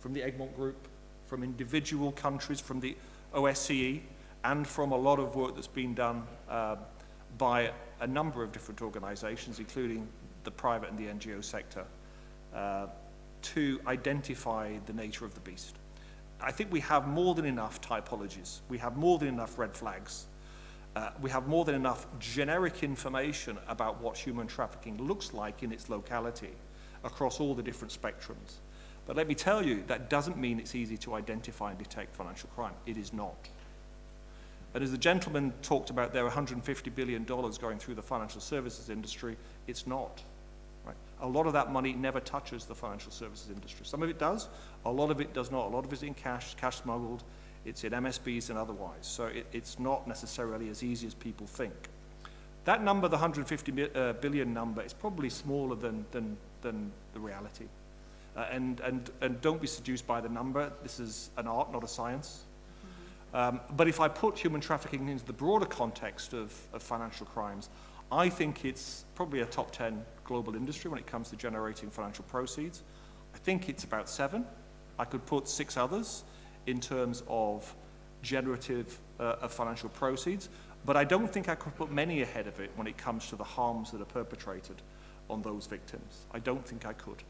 from the Egmont Group, from individual countries, from the OSCE, and from a lot of work that's been done by a number of different organizations, including the private and the NGO sector, to identify the nature of the beast. I think we have more than enough typologies. We have more than enough red flags. We have more than enough generic information about what human trafficking looks like in its locality across all the different spectrums. But let me tell you, that doesn't mean it's easy to identify and detect financial crime. It is not. And as the gentleman talked about, there are $150 billion going through the financial services industry. It's not. Right? A lot of that money never touches the financial services industry. Some of it does, a lot of it does not. A lot of it is in cash smuggled, it's in MSBs and otherwise. So it's not necessarily as easy as people think. That number, the 150 billion number, is probably smaller than the reality. And don't be seduced by the number. This is an art, not a science. But if I put human trafficking into the broader context of financial crimes, I think it's probably a top 10 global industry when it comes to generating financial proceeds. I think it's about 7. I could put 6 others in terms of generative of financial proceeds, but I don't think I could put many ahead of it when it comes to the harms that are perpetrated on those victims. I don't think I could.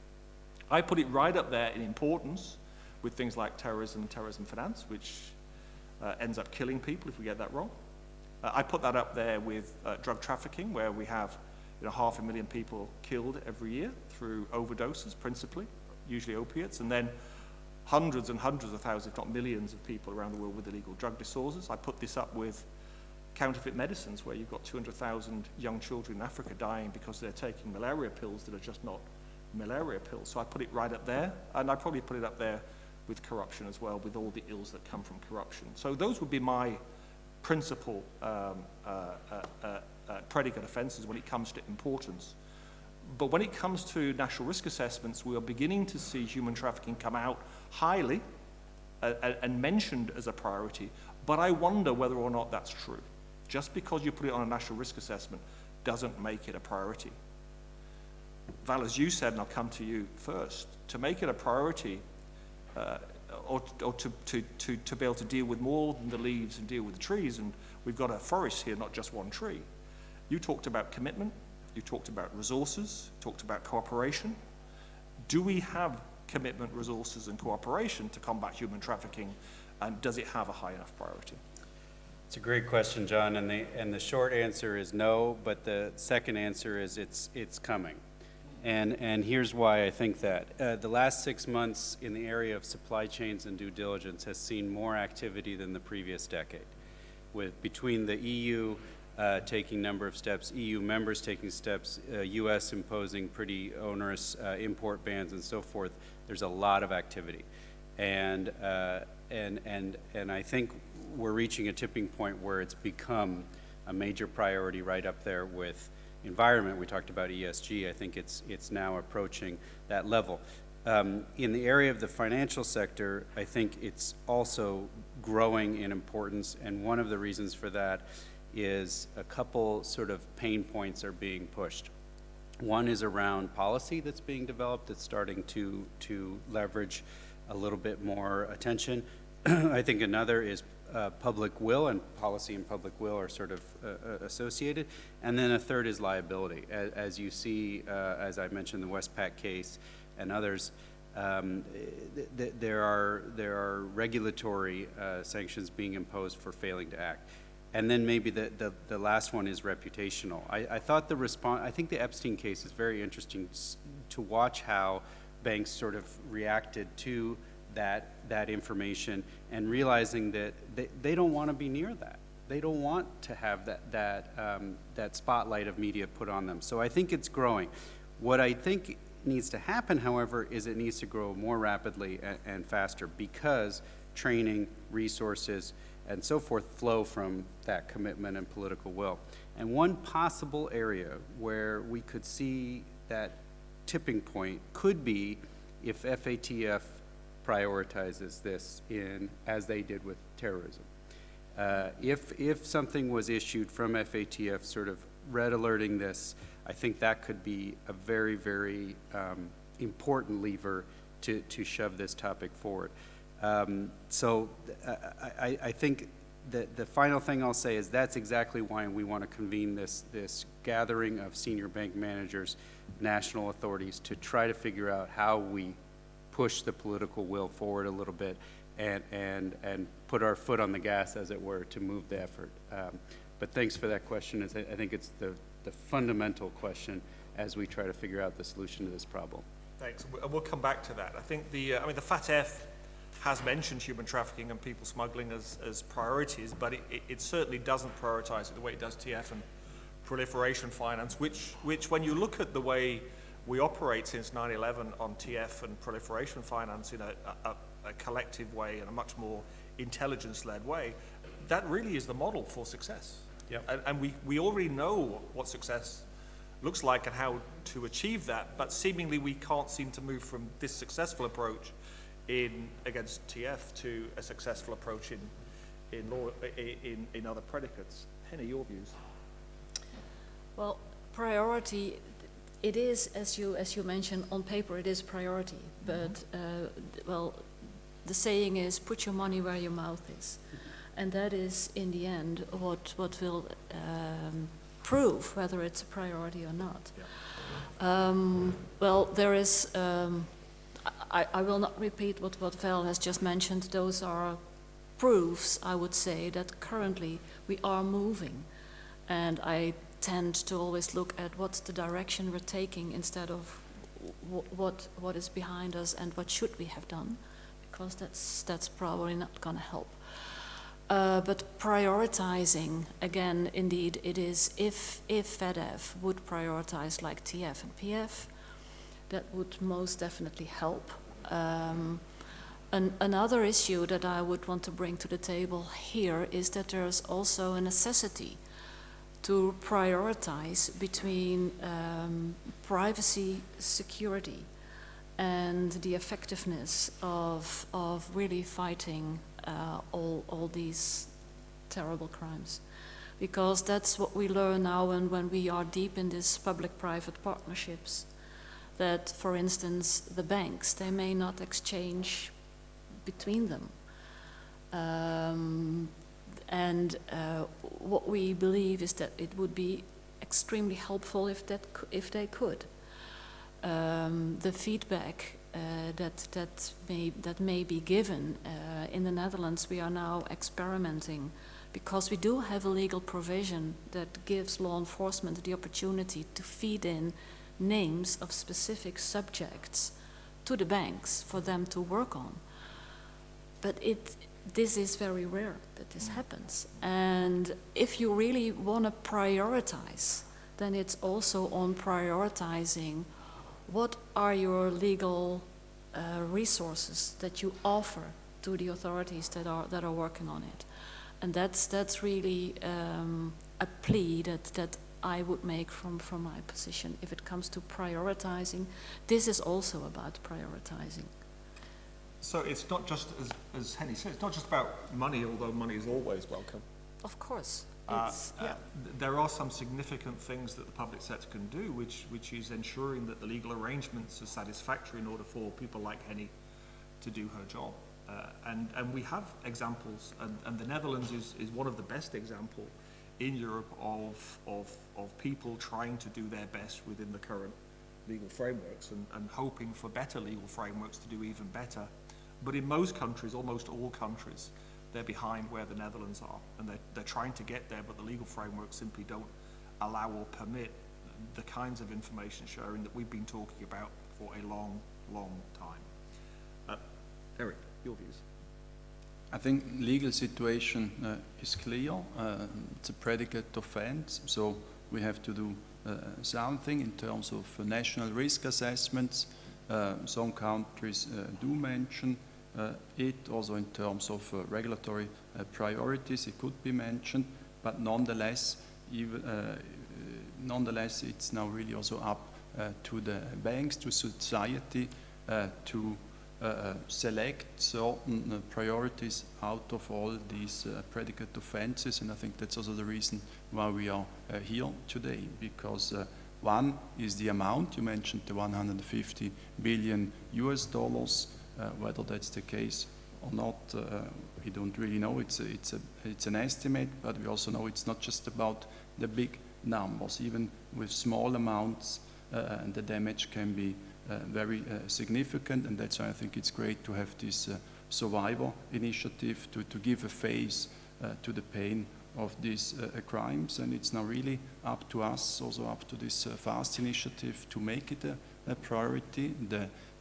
I put it right up there in importance with things like terrorism finance, which ends up killing people if we get that wrong. I put that up there with drug trafficking, where we have 500,000 people killed every year through overdoses, principally, usually opiates, and then hundreds and hundreds of thousands, if not millions, of people around the world with illegal drug disorders. I put this up with counterfeit medicines, where you've got 200,000 young children in Africa dying because they're taking malaria pills that are just not malaria pills. So I put it right up there, and I probably put it up there with corruption as well, with all the ills that come from corruption. So those would be my principal predicate offences when it comes to importance. But when it comes to national risk assessments, we are beginning to see human trafficking come out highly and mentioned as a priority, but I wonder whether or not that's true. Just because you put it on a national risk assessment doesn't make it a priority. Val, as you said, and I'll come to you first, to make it a priority, or to be able to deal with more than the leaves and deal with the trees, and we've got a forest here, not just one tree. You talked about commitment, you talked about resources, talked about cooperation. Do we have commitment, resources, and cooperation to combat human trafficking, and does it have a high enough priority? It's a great question, John, and the short answer is no, but the second answer is it's coming. And here's why I think that. The last 6 months in the area of supply chains and due diligence has seen more activity than the previous decade. Between the EU taking number of steps, EU members taking steps, US imposing pretty onerous import bans and so forth, there's a lot of activity. And I think we're reaching a tipping point where it's become a major priority right up there with environment. We talked about ESG. I think it's now approaching that level. In the area of the financial sector, I think it's also growing in importance, and one of the reasons for that is a couple sort of pain points are being pushed. One is around policy that's being developed that's starting to leverage a little bit more attention. I think another is public will, and policy and public will are sort of associated. And then a third is liability. As you see, as I mentioned, the Westpac case and others, there are regulatory sanctions being imposed for failing to act. And then maybe the last one is reputational. I thought I think the Epstein case is very interesting to watch how banks sort of reacted to that information, and realizing that they don't want to be near that. They don't want to have that spotlight of media put on them. So I think it's growing. What I think needs to happen, however, is it needs to grow more rapidly and faster, because training, resources, and so forth flow from that commitment and political will. And one possible area where we could see that tipping point could be if FATF prioritizes this as they did with terrorism. If something was issued from FATF sort of red alerting this, I think that could be a very, very important lever to shove this topic forward. So I think that the final thing I'll say is that's exactly why we want to convene this gathering of senior bank managers, national authorities, to try to figure out how we push the political will forward a little bit and put our foot on the gas, as it were, to move the effort. But thanks for that question. I think it's the fundamental question as we try to figure out the solution to this problem. Thanks. We'll come back to that. I think the Fatf has mentioned human trafficking and people smuggling as priorities, but it certainly doesn't prioritize it the way it does TF and proliferation finance, which when you look at the way we operate since 9/11 on TF and proliferation finance in a collective way and a much more intelligence-led way, that really is the model for success. Yep. And we already know what success looks like and how to achieve that, but seemingly we can't seem to move from this successful approach against TF to a successful approach in other predicates. Henny, your views? Well, priority, it is, as you mentioned, on paper it is priority, but the saying is put your money where your mouth is, and that is in the end what will prove whether it's a priority or not. Yeah. Well, there is. I will not repeat what Val has just mentioned. Those are proofs, I would say, that currently we are moving, and I tend to always look at what's the direction we're taking instead of what is behind us and what should we have done, because that's probably not going to help. But prioritizing, again, indeed, it is if Fatf would prioritize like TF and PF, that would most definitely help. Another issue that I would want to bring to the table here is that there's also a necessity to prioritize between privacy, security, and the effectiveness of really fighting all these terrible crimes. Because that's what we learn now and when we are deep in these public-private partnerships, that, for instance, the banks, they may not exchange between them. What we believe is that it would be extremely helpful if they could. The feedback that may be given in the Netherlands, we are now experimenting because we do have a legal provision that gives law enforcement the opportunity to feed in names of specific subjects to the banks for them to work on. But this is very rare that this happens. And if you really want to prioritize, then it's also on prioritizing what are your legal resources that you offer to the authorities that are working on it. And that's really a plea that I would make from my position. If it comes to prioritizing, this is also about prioritizing. So it's not just, as Henny said, it's not just about money, although money is always welcome. Of course. There are some significant things that the public sector can do, which is ensuring that the legal arrangements are satisfactory in order for people like Henny to do her job. And we have examples, and the Netherlands is one of the best examples in Europe of people trying to do their best within the current legal frameworks and hoping for better legal frameworks to do even better. But in most countries, almost all countries, they're behind where the Netherlands are, and they're trying to get there, but the legal frameworks simply don't allow or permit the kinds of information sharing that we've been talking about for a long, long time. Eric, your views? I think legal situation is clear. It's a predicate offense, so we have to do something in terms of national risk assessments. Some countries do mention it, also in terms of regulatory priorities, it could be mentioned, but nonetheless, it's now really also up to the banks, to society, to select certain priorities out of all these predicate offenses, and I think that's also the reason why we are here today, because one is the amount. You mentioned the 150 billion US dollars. Whether that's the case or not, we don't really know. It's an estimate, but we also know it's not just about the big numbers. Even with small amounts, the damage can be very significant, and that's why I think it's great to have this survivor initiative to give a face to the pain of these crimes. And it's now really up to us, also up to this FAST initiative, to make it a priority.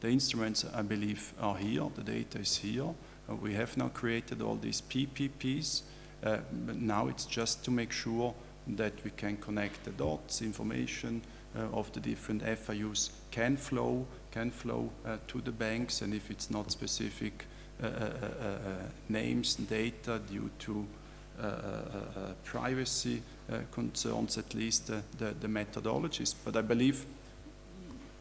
The instruments, I believe, are here. The data is here. We have now created all these PPPs, but now it's just to make sure that we can connect the dots. Information of the different FIUs can flow to the banks, and if it's not specific names and data due to privacy concerns, at least the methodologies. But I believe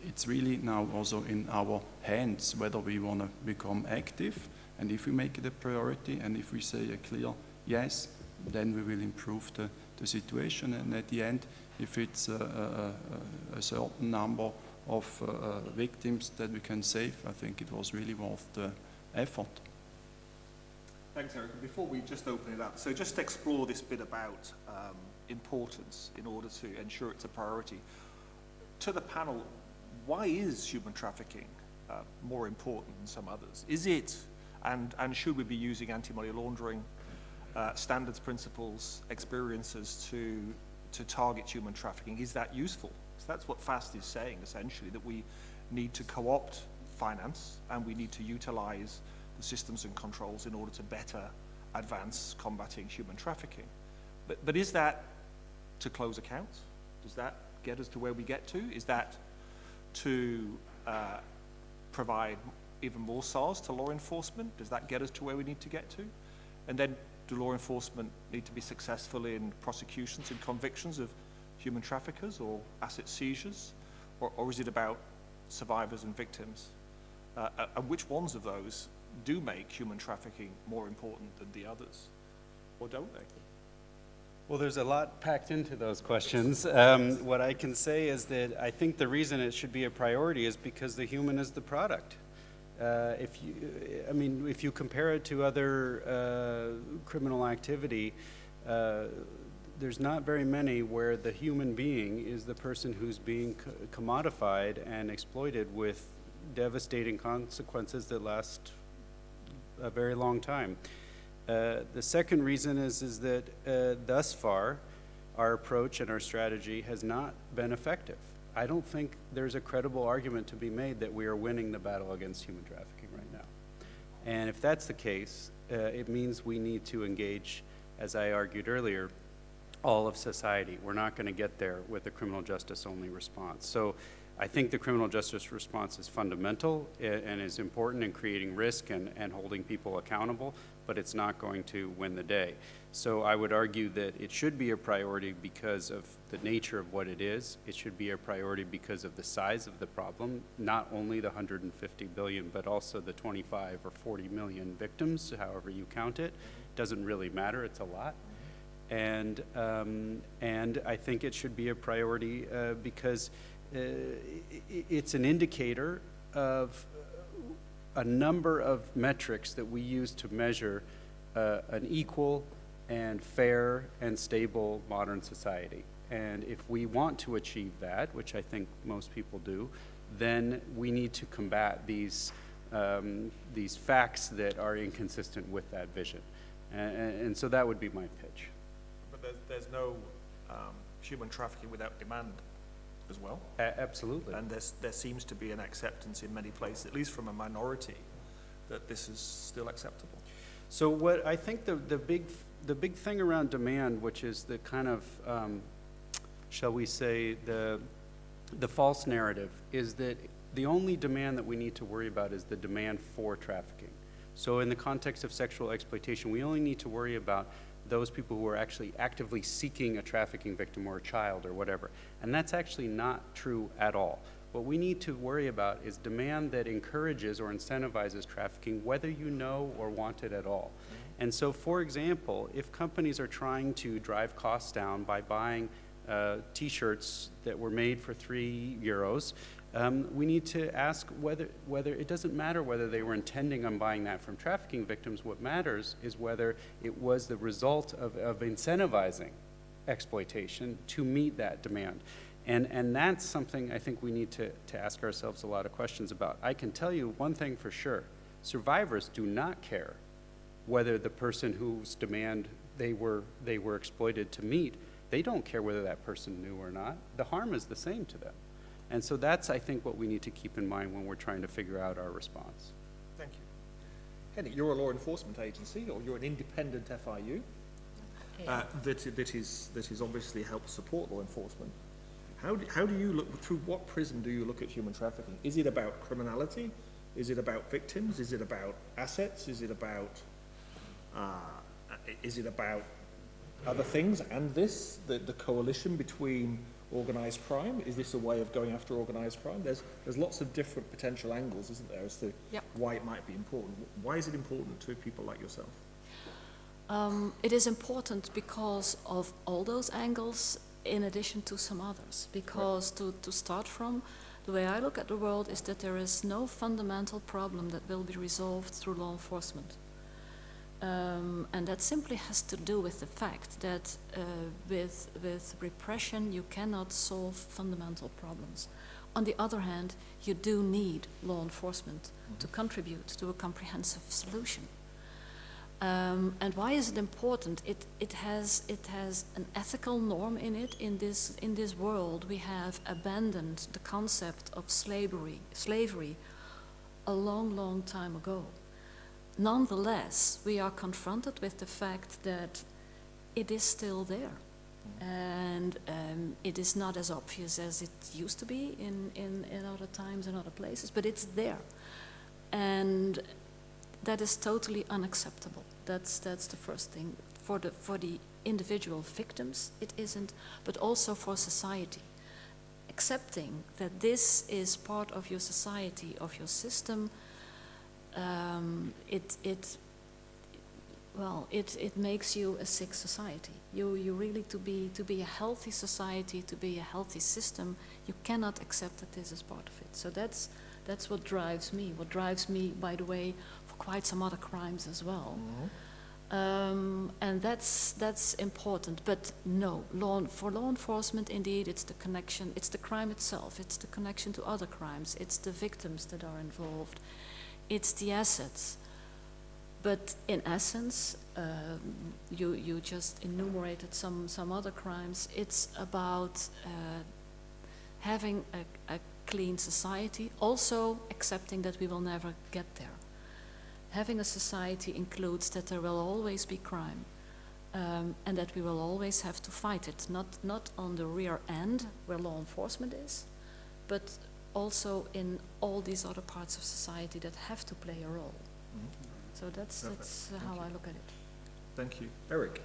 it's really now also in our hands whether we want to become active, and if we make it a priority, and if we say a clear yes, then we will improve the situation. And at the end, if it's a certain number of victims that we can save, I think it was really worth the effort. Thanks, Eric. Before we just open it up, so just explore this bit about importance in order to ensure it's a priority. To the panel, why is human trafficking more important than some others? Is it, and should we be using anti-money laundering standards, principles, experiences to to target human trafficking, is that useful? So that's what FAST is saying, essentially, that we need to co-opt finance and we need to utilize the systems and controls in order to better advance combating human trafficking. But is that to close accounts? Does that get us to where we get to? Is that to provide even more SARs to law enforcement? Does that get us to where we need to get to? And then do law enforcement need to be successful in prosecutions and convictions of human traffickers or asset seizures? Or is it about survivors and victims? And which ones of those do make human trafficking more important than the others? Or don't they? Well, there's a lot packed into those questions. What I can say is that I think the reason it should be a priority is because the human is the product. If you compare it to other criminal activity, there's not very many where the human being is the person who's being commodified and exploited with devastating consequences that last a very long time. The second reason is that thus far, our approach and our strategy has not been effective. I don't think there's a credible argument to be made that we are winning the battle against human trafficking right now. And if that's the case, it means we need to engage, as I argued earlier, all of society. We're not going to get there with a criminal justice only response. So I think the criminal justice response is fundamental and is important in creating risk and holding people accountable, but it's not going to win the day. So I would argue that it should be a priority because of the nature of what it is. It should be a priority because of the size of the problem, not only the 150 billion, but also the 25 or 40 million victims, however you count it. Doesn't really matter, it's a lot. And I think it should be a priority because it's an indicator of a number of metrics that we use to measure an equal and fair and stable modern society. And if we want to achieve that, which I think most people do, then we need to combat these facts that are inconsistent with that vision. And so that would be my pitch. But there's no human trafficking without demand as well. Absolutely. And there seems to be an acceptance in many places, at least from a minority, that this is still acceptable. So what I think the big thing around demand, which is the kind of, shall we say, the false narrative, is that the only demand that we need to worry about is the demand for trafficking. So in the context of sexual exploitation, we only need to worry about those people who are actually actively seeking a trafficking victim or a child or whatever. And that's actually not true at all. What we need to worry about is demand that encourages or incentivizes trafficking, whether you know or want it at all. And so, for example, if companies are trying to drive costs down by buying T-shirts that were made for €3, we need to ask whether it doesn't matter whether they were intending on buying that from trafficking victims. What matters is whether it was the result of incentivizing exploitation to meet that demand. And that's something I think we need to ask ourselves a lot of questions about. I can tell you one thing for sure. Survivors do not care whether the person whose demand they were exploited to meet, they don't care whether that person knew or not. The harm is the same to them. And so that's, I think, what we need to keep in mind when we're trying to figure out our response. Thank you. Henny, you're a law enforcement agency, or you're an independent FIU that is obviously helped support law enforcement. How do you look, through what prism do you look at human trafficking? Is it about criminality? Is it about victims? Is it about assets? Is it about other things? And the coalition between organized crime? Is this a way of going after organized crime? There's lots of different potential angles, isn't there, as to why it might be important. Why is it important to people like yourself? It is important because of all those angles, in addition to some others. Because to start from, the way I look at the world is that there is no fundamental problem that will be resolved through law enforcement. And that simply has to do with the fact that with repression you cannot solve fundamental problems. On the other hand, you do need law enforcement to contribute to a comprehensive solution. And why is it important? It has an ethical norm in it. In this world, we have abandoned the concept of slavery a long time ago. Nonetheless, we are confronted with the fact that it is still there. And it is not as obvious as it used to be in other times and other places, but it's there. And that is totally unacceptable. That's the first thing. For the individual victims, it isn't, but also for society. Accepting that this is part of your society, of your system, it makes you a sick society. You really, to be a healthy society, to be a healthy system, you cannot accept that this is part of it. So that's what drives me. What drives me, by the way, for quite some other crimes as well. Mm-hmm. And that's important. But no, for law enforcement, indeed, it's the connection. It's the crime itself. It's the connection to other crimes. It's the victims that are involved. It's the assets. But in essence, you just enumerated some other crimes. It's about having a clean society, also accepting that we will never get there. Having a society includes that there will always be crime, and that we will always have to fight it, not on the rear end where law enforcement is, but also in all these other parts of society that have to play a role. Mm-hmm. So that's how I look at it. Thank you. Eric?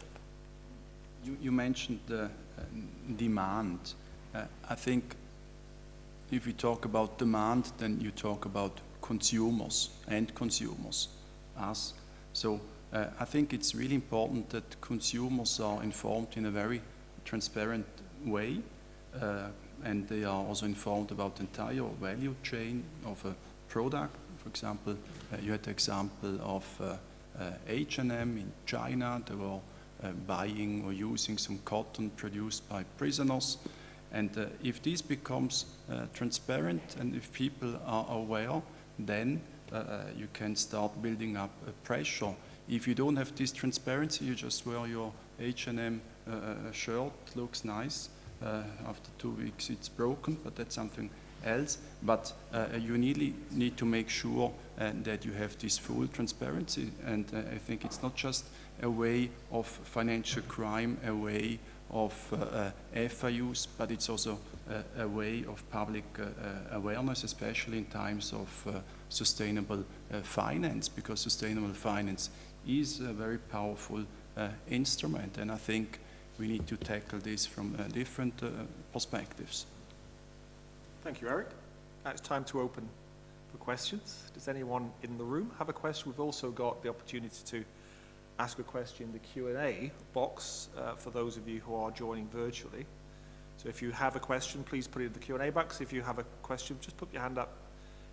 You mentioned the demand. I think if you talk about demand, then you talk about consumers, us. So I think it's really important that consumers are informed in a very transparent way, and they are also informed about the entire value chain of a product. For example, you had the example of H&M in China. They were buying or using some cotton produced by prisoners. And if this becomes transparent and if people are aware, then you can start building up a pressure. If you don't have this transparency, you just wear your H&M shirt, looks nice. After 2 weeks it's broken, but that's something else. But you need to make sure that you have this full transparency. And I think it's not just a way of financial crime, a way of FIUs, but it's also a way of public awareness, especially in times of sustainable finance, because sustainable finance is a very powerful instrument. And I think we need to tackle this from different perspectives. Thank you, Eric. Now it's time to open for questions. Does anyone in the room have a question? We've also got the opportunity to ask a question in the Q&A box for those of you who are joining virtually. So if you have a question, please put it in the Q&A box. If you have a question, just put your hand up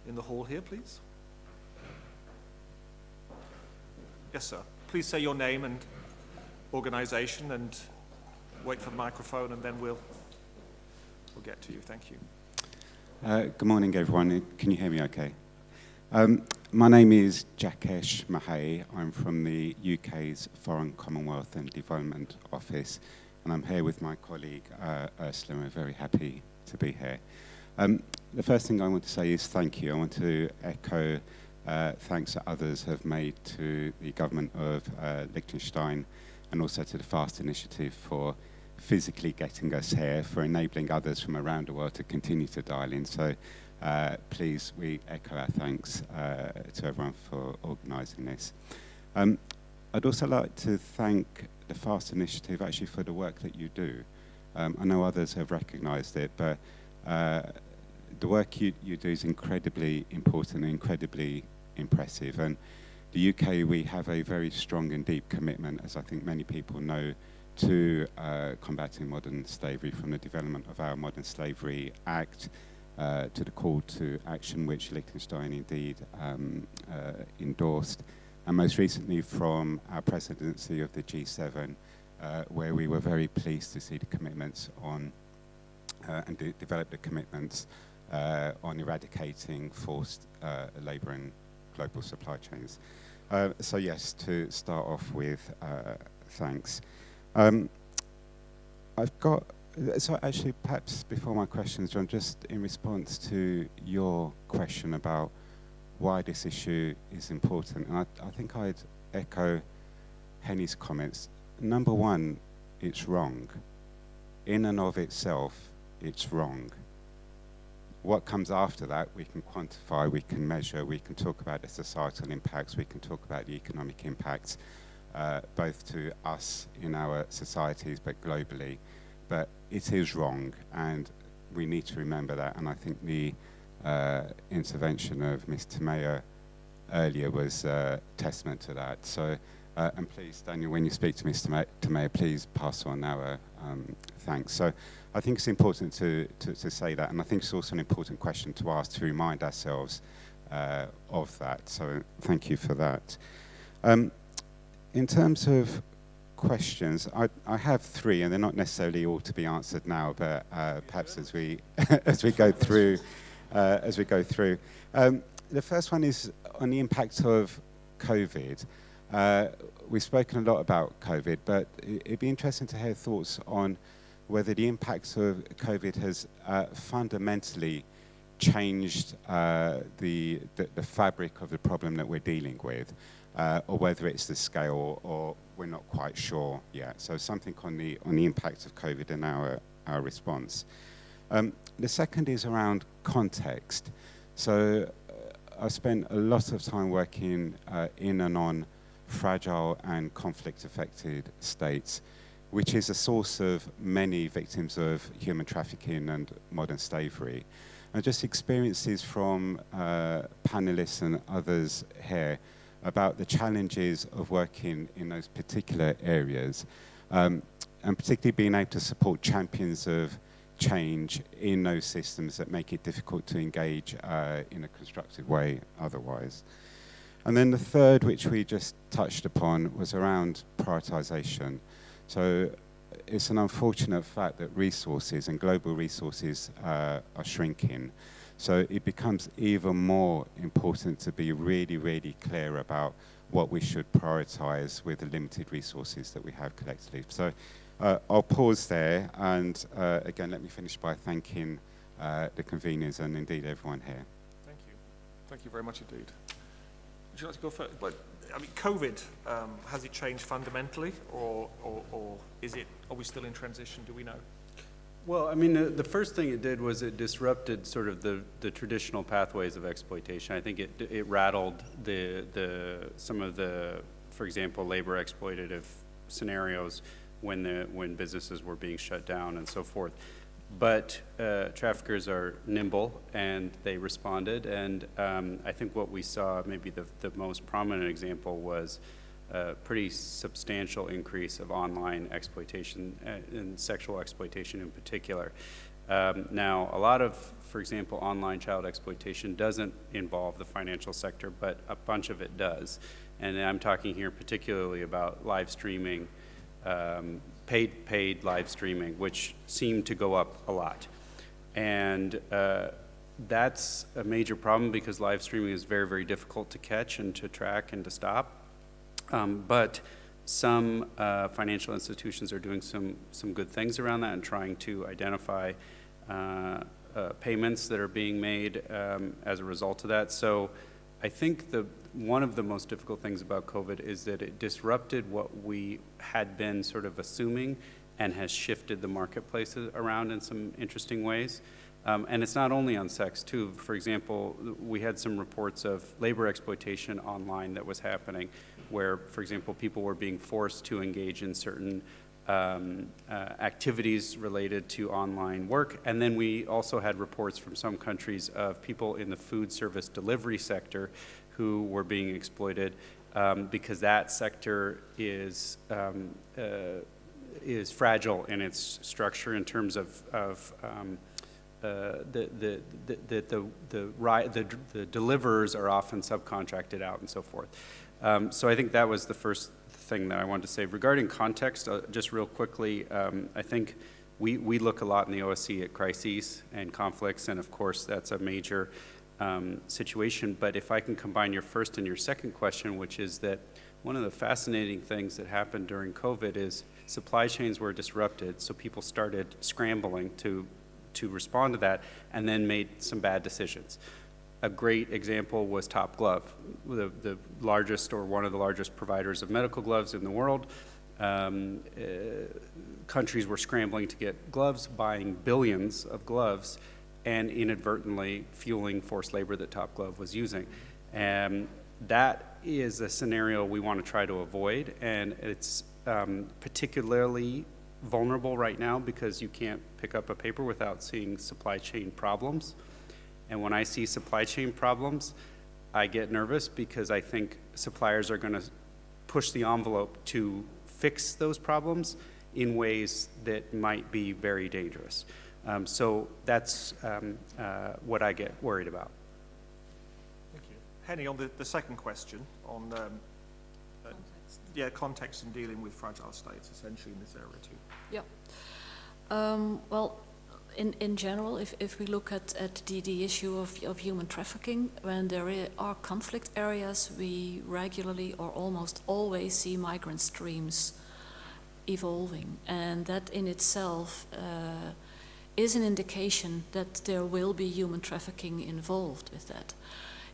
in the hall here, please. Yes, sir. Please say your name and organization and wait for the microphone, and then we'll get to you. Thank you. Good morning, everyone. Can you hear me okay? My name is Jakesh Mahey. I'm from the UK's Foreign, Commonwealth and Development Office, and I'm here with my colleague Ursula, and we're very happy to be here. The first thing I want to say is thank you. I want to echo thanks that others have made to the government of Liechtenstein and also to the FAST initiative for physically getting us here, for enabling others from around the world to continue to dial in. So please, we echo our thanks to everyone for organising this. I'd also like to thank the FAST initiative actually for the work that you do. I know others have recognised it, but the work you do is incredibly important and incredibly impressive. And the UK, we have a very strong and deep commitment, as I think many people know, to combating modern slavery, from the development of our Modern Slavery Act to the call to action which Liechtenstein indeed endorsed, and most recently from our presidency of the G7, where we were very pleased to see the commitments on and develop the commitments on eradicating forced labour in global supply chains. So yes, to start off with, thanks. I've got, so actually perhaps before my questions, John, just in response to your question about why this issue is important, and I think I'd echo Henny's comments. Number one, it's wrong. In and of itself, it's wrong. What comes after that, we can quantify, we can measure, we can talk about the societal impacts, we can talk about the economic impacts, both to us in our societies, but globally. But it is wrong, and we need to remember that. And I think the intervention of Ms. Tomeo earlier was testament to that. So, and please, Daniel, when you speak to Ms. Tomeo, please pass on our thanks. So I think it's important to say that, and I think it's also an important question to ask to remind ourselves of that. So thank you for that. In terms of questions, I have three, and they're not necessarily all to be answered now, but perhaps as we as we go through. The first one is on the impact of COVID. We've spoken a lot about COVID, but it'd be interesting to hear thoughts on whether the impact of COVID has fundamentally changed the fabric of the problem that we're dealing with, or whether it's the scale, or we're not quite sure yet. So something on the impact of COVID and our response. The second is around context. So I spent a lot of time working in and on fragile and conflict-affected states, which is a source of many victims of human trafficking and modern slavery. And just experiences from panelists and others here about the challenges of working in those particular areas, and particularly being able to support champions of change in those systems that make it difficult to engage in a constructive way otherwise. And then the third, which we just touched upon, was around prioritization. So it's an unfortunate fact that resources and global resources are shrinking. So it becomes even more important to be really, really clear about what we should prioritize with the limited resources that we have collectively. So I'll pause there, and again, let me finish by thanking the conveners and indeed everyone here. Thank you. Thank you very much indeed. Would you like to go first? But, I mean, COVID, has it changed fundamentally, or are we still in transition? Do we know? Well, I mean, the first thing it did was it disrupted sort of the traditional pathways of exploitation. I think it rattled some of the, for example, labor exploitative scenarios when businesses were being shut down and so forth. But traffickers are nimble, and they responded. And I think what we saw, maybe the most prominent example, was a pretty substantial increase of online exploitation and sexual exploitation in particular. Now, a lot of, for example, online child exploitation doesn't involve the financial sector, but a bunch of it does. And I'm talking here particularly about live streaming, paid live streaming, which seemed to go up a lot. And that's a major problem because live streaming is very, very difficult to catch and to track and to stop. But some financial institutions are doing some good things around that and trying to identify payments that are being made as a result of that. So I think one of the most difficult things about COVID is that it disrupted what we had been sort of assuming and has shifted the marketplaces around in some interesting ways. And it's not only on sex, too. For example, we had some reports of labor exploitation online that was happening where, for example, people were being forced to engage in certain activities related to online work. And then we also had reports from some countries of people in the food service delivery sector who were being exploited because that sector is fragile in its structure in terms of the deliverers are often subcontracted out and so forth. So I think that was the first thing that I wanted to say. Regarding context, just real quickly, I think we look a lot in the OSCE at crises and conflicts, and of course that's a major situation. But if I can combine your first and your second question, which is that one of the fascinating things that happened during COVID is supply chains were disrupted, so people started scrambling to respond to that, and then made some bad decisions. A great example was Top Glove, the largest or one of the largest providers of medical gloves in the world. Countries were scrambling to get gloves, buying billions of gloves, and inadvertently fueling forced labor that Top Glove was using. And that is a scenario we want to try to avoid, and it's particularly vulnerable right now because you can't pick up a paper without seeing supply chain problems. And when I see supply chain problems, I get nervous because I think suppliers are going to push the envelope to fix those problems in ways that might be very dangerous. So that's what I get worried about. Thank you. Henny, on the second question on context in dealing with fragile states, essentially in this area too. Yeah. Well, in general, if we look at the issue of human trafficking, when there are conflict areas, we regularly or almost always see migrant streams evolving, and that in itself is an indication that there will be human trafficking involved with that.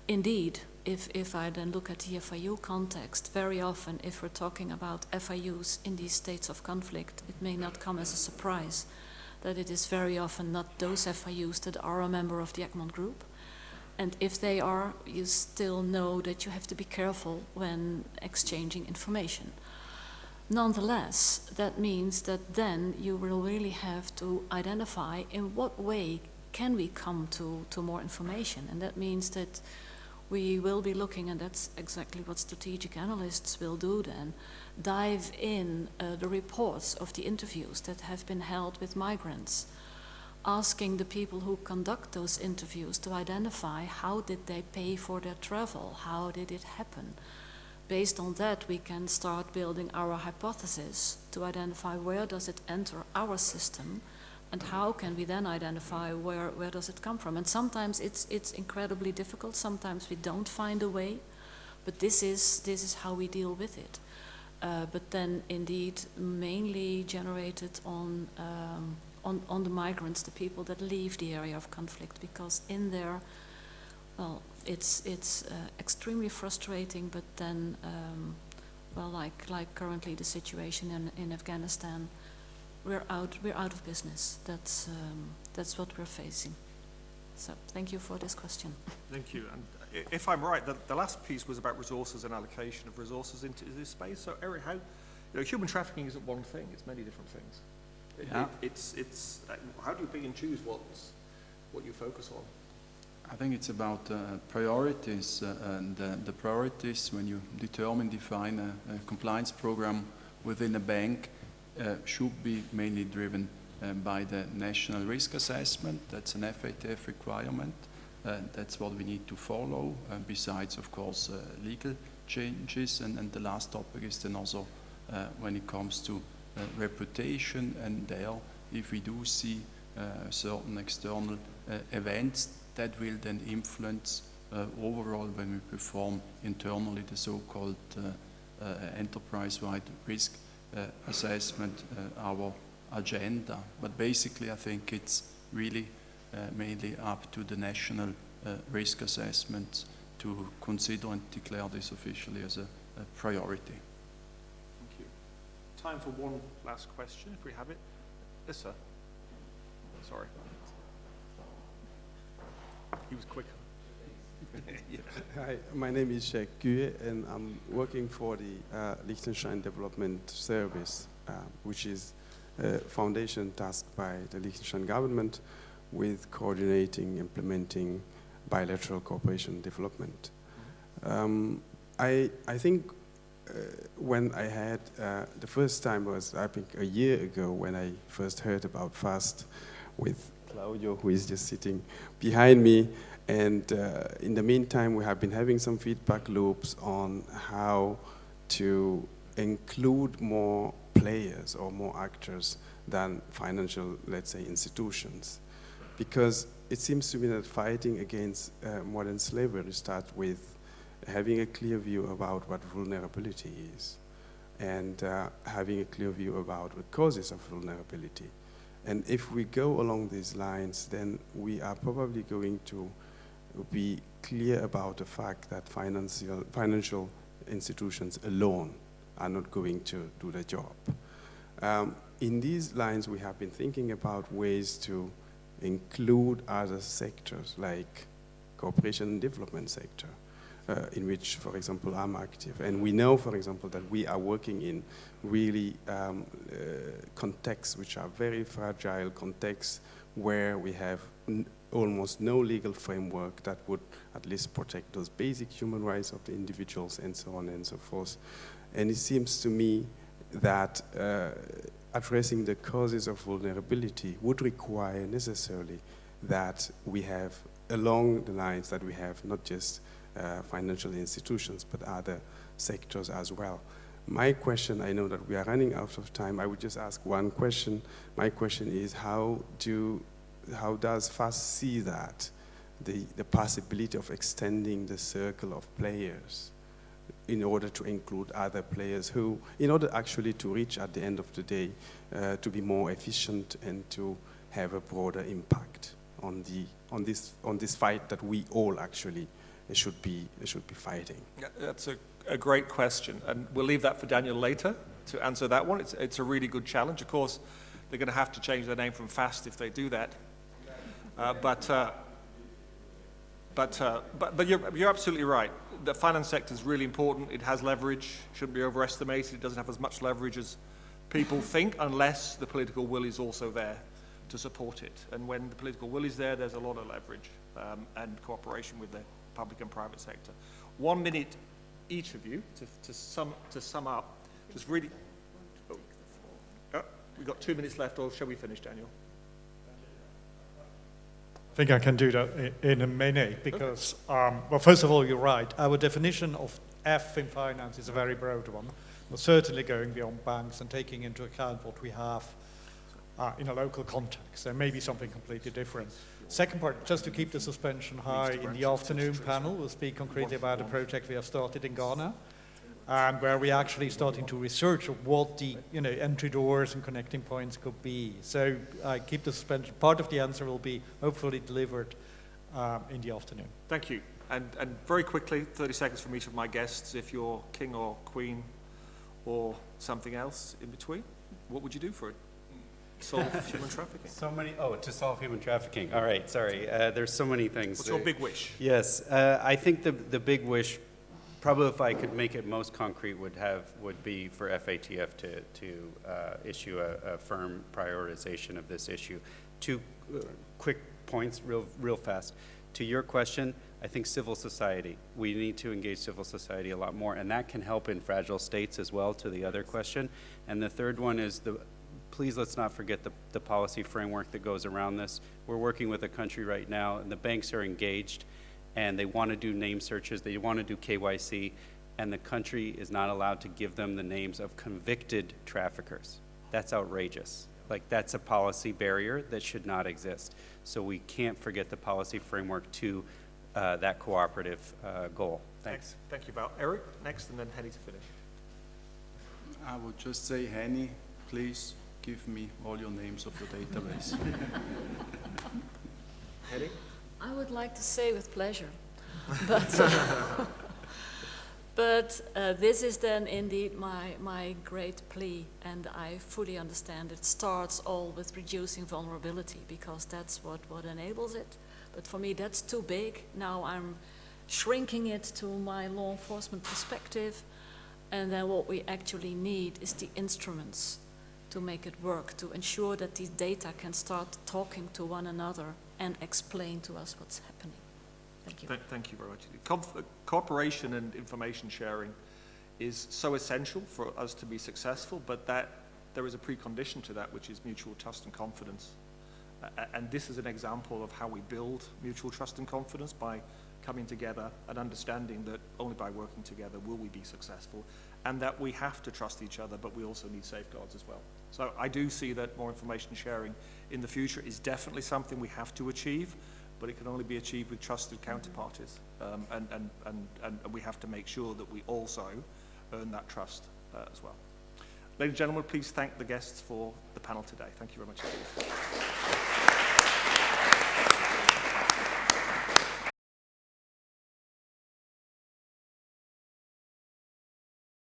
Indeed, if I then look at the FIU context, very often if we're talking about FIUs in these states of conflict, it may not come as a surprise that it is very often not those FIUs that are a member of the Egmont Group. And if they are, you still know that you have to be careful when exchanging information. Nonetheless, that means that then you will really have to identify in what way can we come to more information. And that means that we will be looking, and that's exactly what strategic analysts will do then, dive in the reports of the interviews that have been held with migrants, asking the people who conduct those interviews to identify how did they pay for their travel, how did it happen. Based on that, we can start building our hypothesis to identify where does it enter our system, and how can we then identify where does it come from. And sometimes it's incredibly difficult, sometimes we don't find a way, but this is how we deal with it. But then indeed mainly generated on the migrants, the people that leave the area of conflict, because in there, well, it's extremely frustrating, but then, well, like currently the situation in Afghanistan, we're out of business. That's what we're facing. So thank you for this question. Thank you. And if I'm right, the last piece was about resources and allocation of resources into this space. So Eric, how, human trafficking isn't one thing, it's many different things. It's how do you pick and choose what you focus on? I think it's about priorities, and the priorities when you define a compliance program within a bank should be mainly driven by the national risk assessment. That's an FATF requirement. That's what we need to follow, besides, of course, legal changes. And the last topic is then also when it comes to reputation, and there, if we do see certain external events, that will then influence overall when we perform internally the so-called enterprise-wide risk assessment, our agenda. But basically, I think it's really mainly up to the national risk assessment to consider and declare this officially as a priority. Thank you. Time for one last question, if we have it. Yes, sir. Sorry. He was quicker. Hi, my name is Sheikh Gue, and I'm working for the Liechtenstein Development Service, which is a foundation tasked by the Liechtenstein government with coordinating, implementing bilateral cooperation and development. I think when I had, the first time was, I think, a year ago when I first heard about FAST with Claudio, who is just sitting behind me. And in the meantime, we have been having some feedback loops on how to include more players or more actors than financial, let's say, institutions. Because it seems to me that fighting against modern slavery starts with having a clear view about what vulnerability is, and having a clear view about the causes of vulnerability. And if we go along these lines, then we are probably going to be clear about the fact that financial institutions alone are not going to do the job. In these lines, we have been thinking about ways to include other sectors like cooperation and development sector, in which, for example, I'm active. And we know, for example, that we are working in really contexts which are very fragile contexts where we have almost no legal framework that would at least protect those basic human rights of the individuals and so on and so forth. And it seems to me that addressing the causes of vulnerability would require necessarily that we have, along the lines that we have not just financial institutions, but other sectors as well. My question, I know that we are running out of time, I would just ask one question. My question is, how does FAST see that, the possibility of extending the circle of players in order to include other players who, in order actually to reach at the end of the day, to be more efficient and to have a broader impact on this fight that we all actually should be fighting? Yeah, that's a great question, and we'll leave that for Daniel later to answer that one. It's a really good challenge. Of course, they're going to have to change their name from FAST if they do that. But you're absolutely right. The finance sector is really important. It has leverage, shouldn't be overestimated. It doesn't have as much leverage as people think unless the political will is also there to support it. And when the political will is there, there's a lot of leverage and cooperation with the public and private sector. 1 minute each of you to sum up. Just really. We've got 2 minutes left, or shall we finish, Daniel? I think I can do that in a minute because, well, first of all, you're right. Our definition of F in finance is a very broad one. We're certainly going beyond banks and taking into account what we have in a local context. There may be something completely different. Second part, just to keep the suspension high, in the afternoon panel, we'll speak concretely about a project we have started in Ghana, where we're actually starting to research what the entry doors and connecting points could be. So keep the suspension. Part of the answer will be hopefully delivered in the afternoon. Thank you. And very quickly, 30 seconds from each of my guests, if you're king or queen or something else in between, what would you do for it? Solve human trafficking? To solve human trafficking. All right, sorry. There's so many things. What's your big wish? Yes, I think the big wish, probably if I could make it most concrete, would be for FATF to issue a firm prioritization of this issue. 2 quick points, real fast. To your question, I think civil society. We need to engage civil society a lot more, and that can help in fragile states as well, to the other question. And the third one is please let's not forget the policy framework that goes around this. We're working with a country right now, and the banks are engaged, and they want to do name searches, they want to do KYC, and the country is not allowed to give them the names of convicted traffickers. That's outrageous. Like, that's a policy barrier that should not exist. So we can't forget the policy framework to that cooperative goal. Thanks. Thank you, Val. Eric, next, and then Henny to finish. I would just say, Henny, please give me all your names of your database. Henny? I would like to say with pleasure, but this is then indeed my great plea, and I fully understand it starts all with reducing vulnerability because that's what enables it. But for me, that's too big. Now I'm shrinking it to my law enforcement perspective, and then what we actually need is the instruments to make it work, to ensure that these data can start talking to one another and explain to us what's happening. Thank you. Thank you very much. Cooperation and information sharing is so essential for us to be successful, but that there is a precondition to that, which is mutual trust and confidence. And this is an example of how we build mutual trust and confidence, by coming together and understanding that only by working together will we be successful. and that we have to trust each other, but we also need safeguards as well. So I do see that more information sharing in the future is definitely something we have to achieve, but it can only be achieved with trusted counterparties. And we have to make sure that we also earn that trust as well. Ladies and gentlemen, please thank the guests for the panel today. Thank you very much indeed.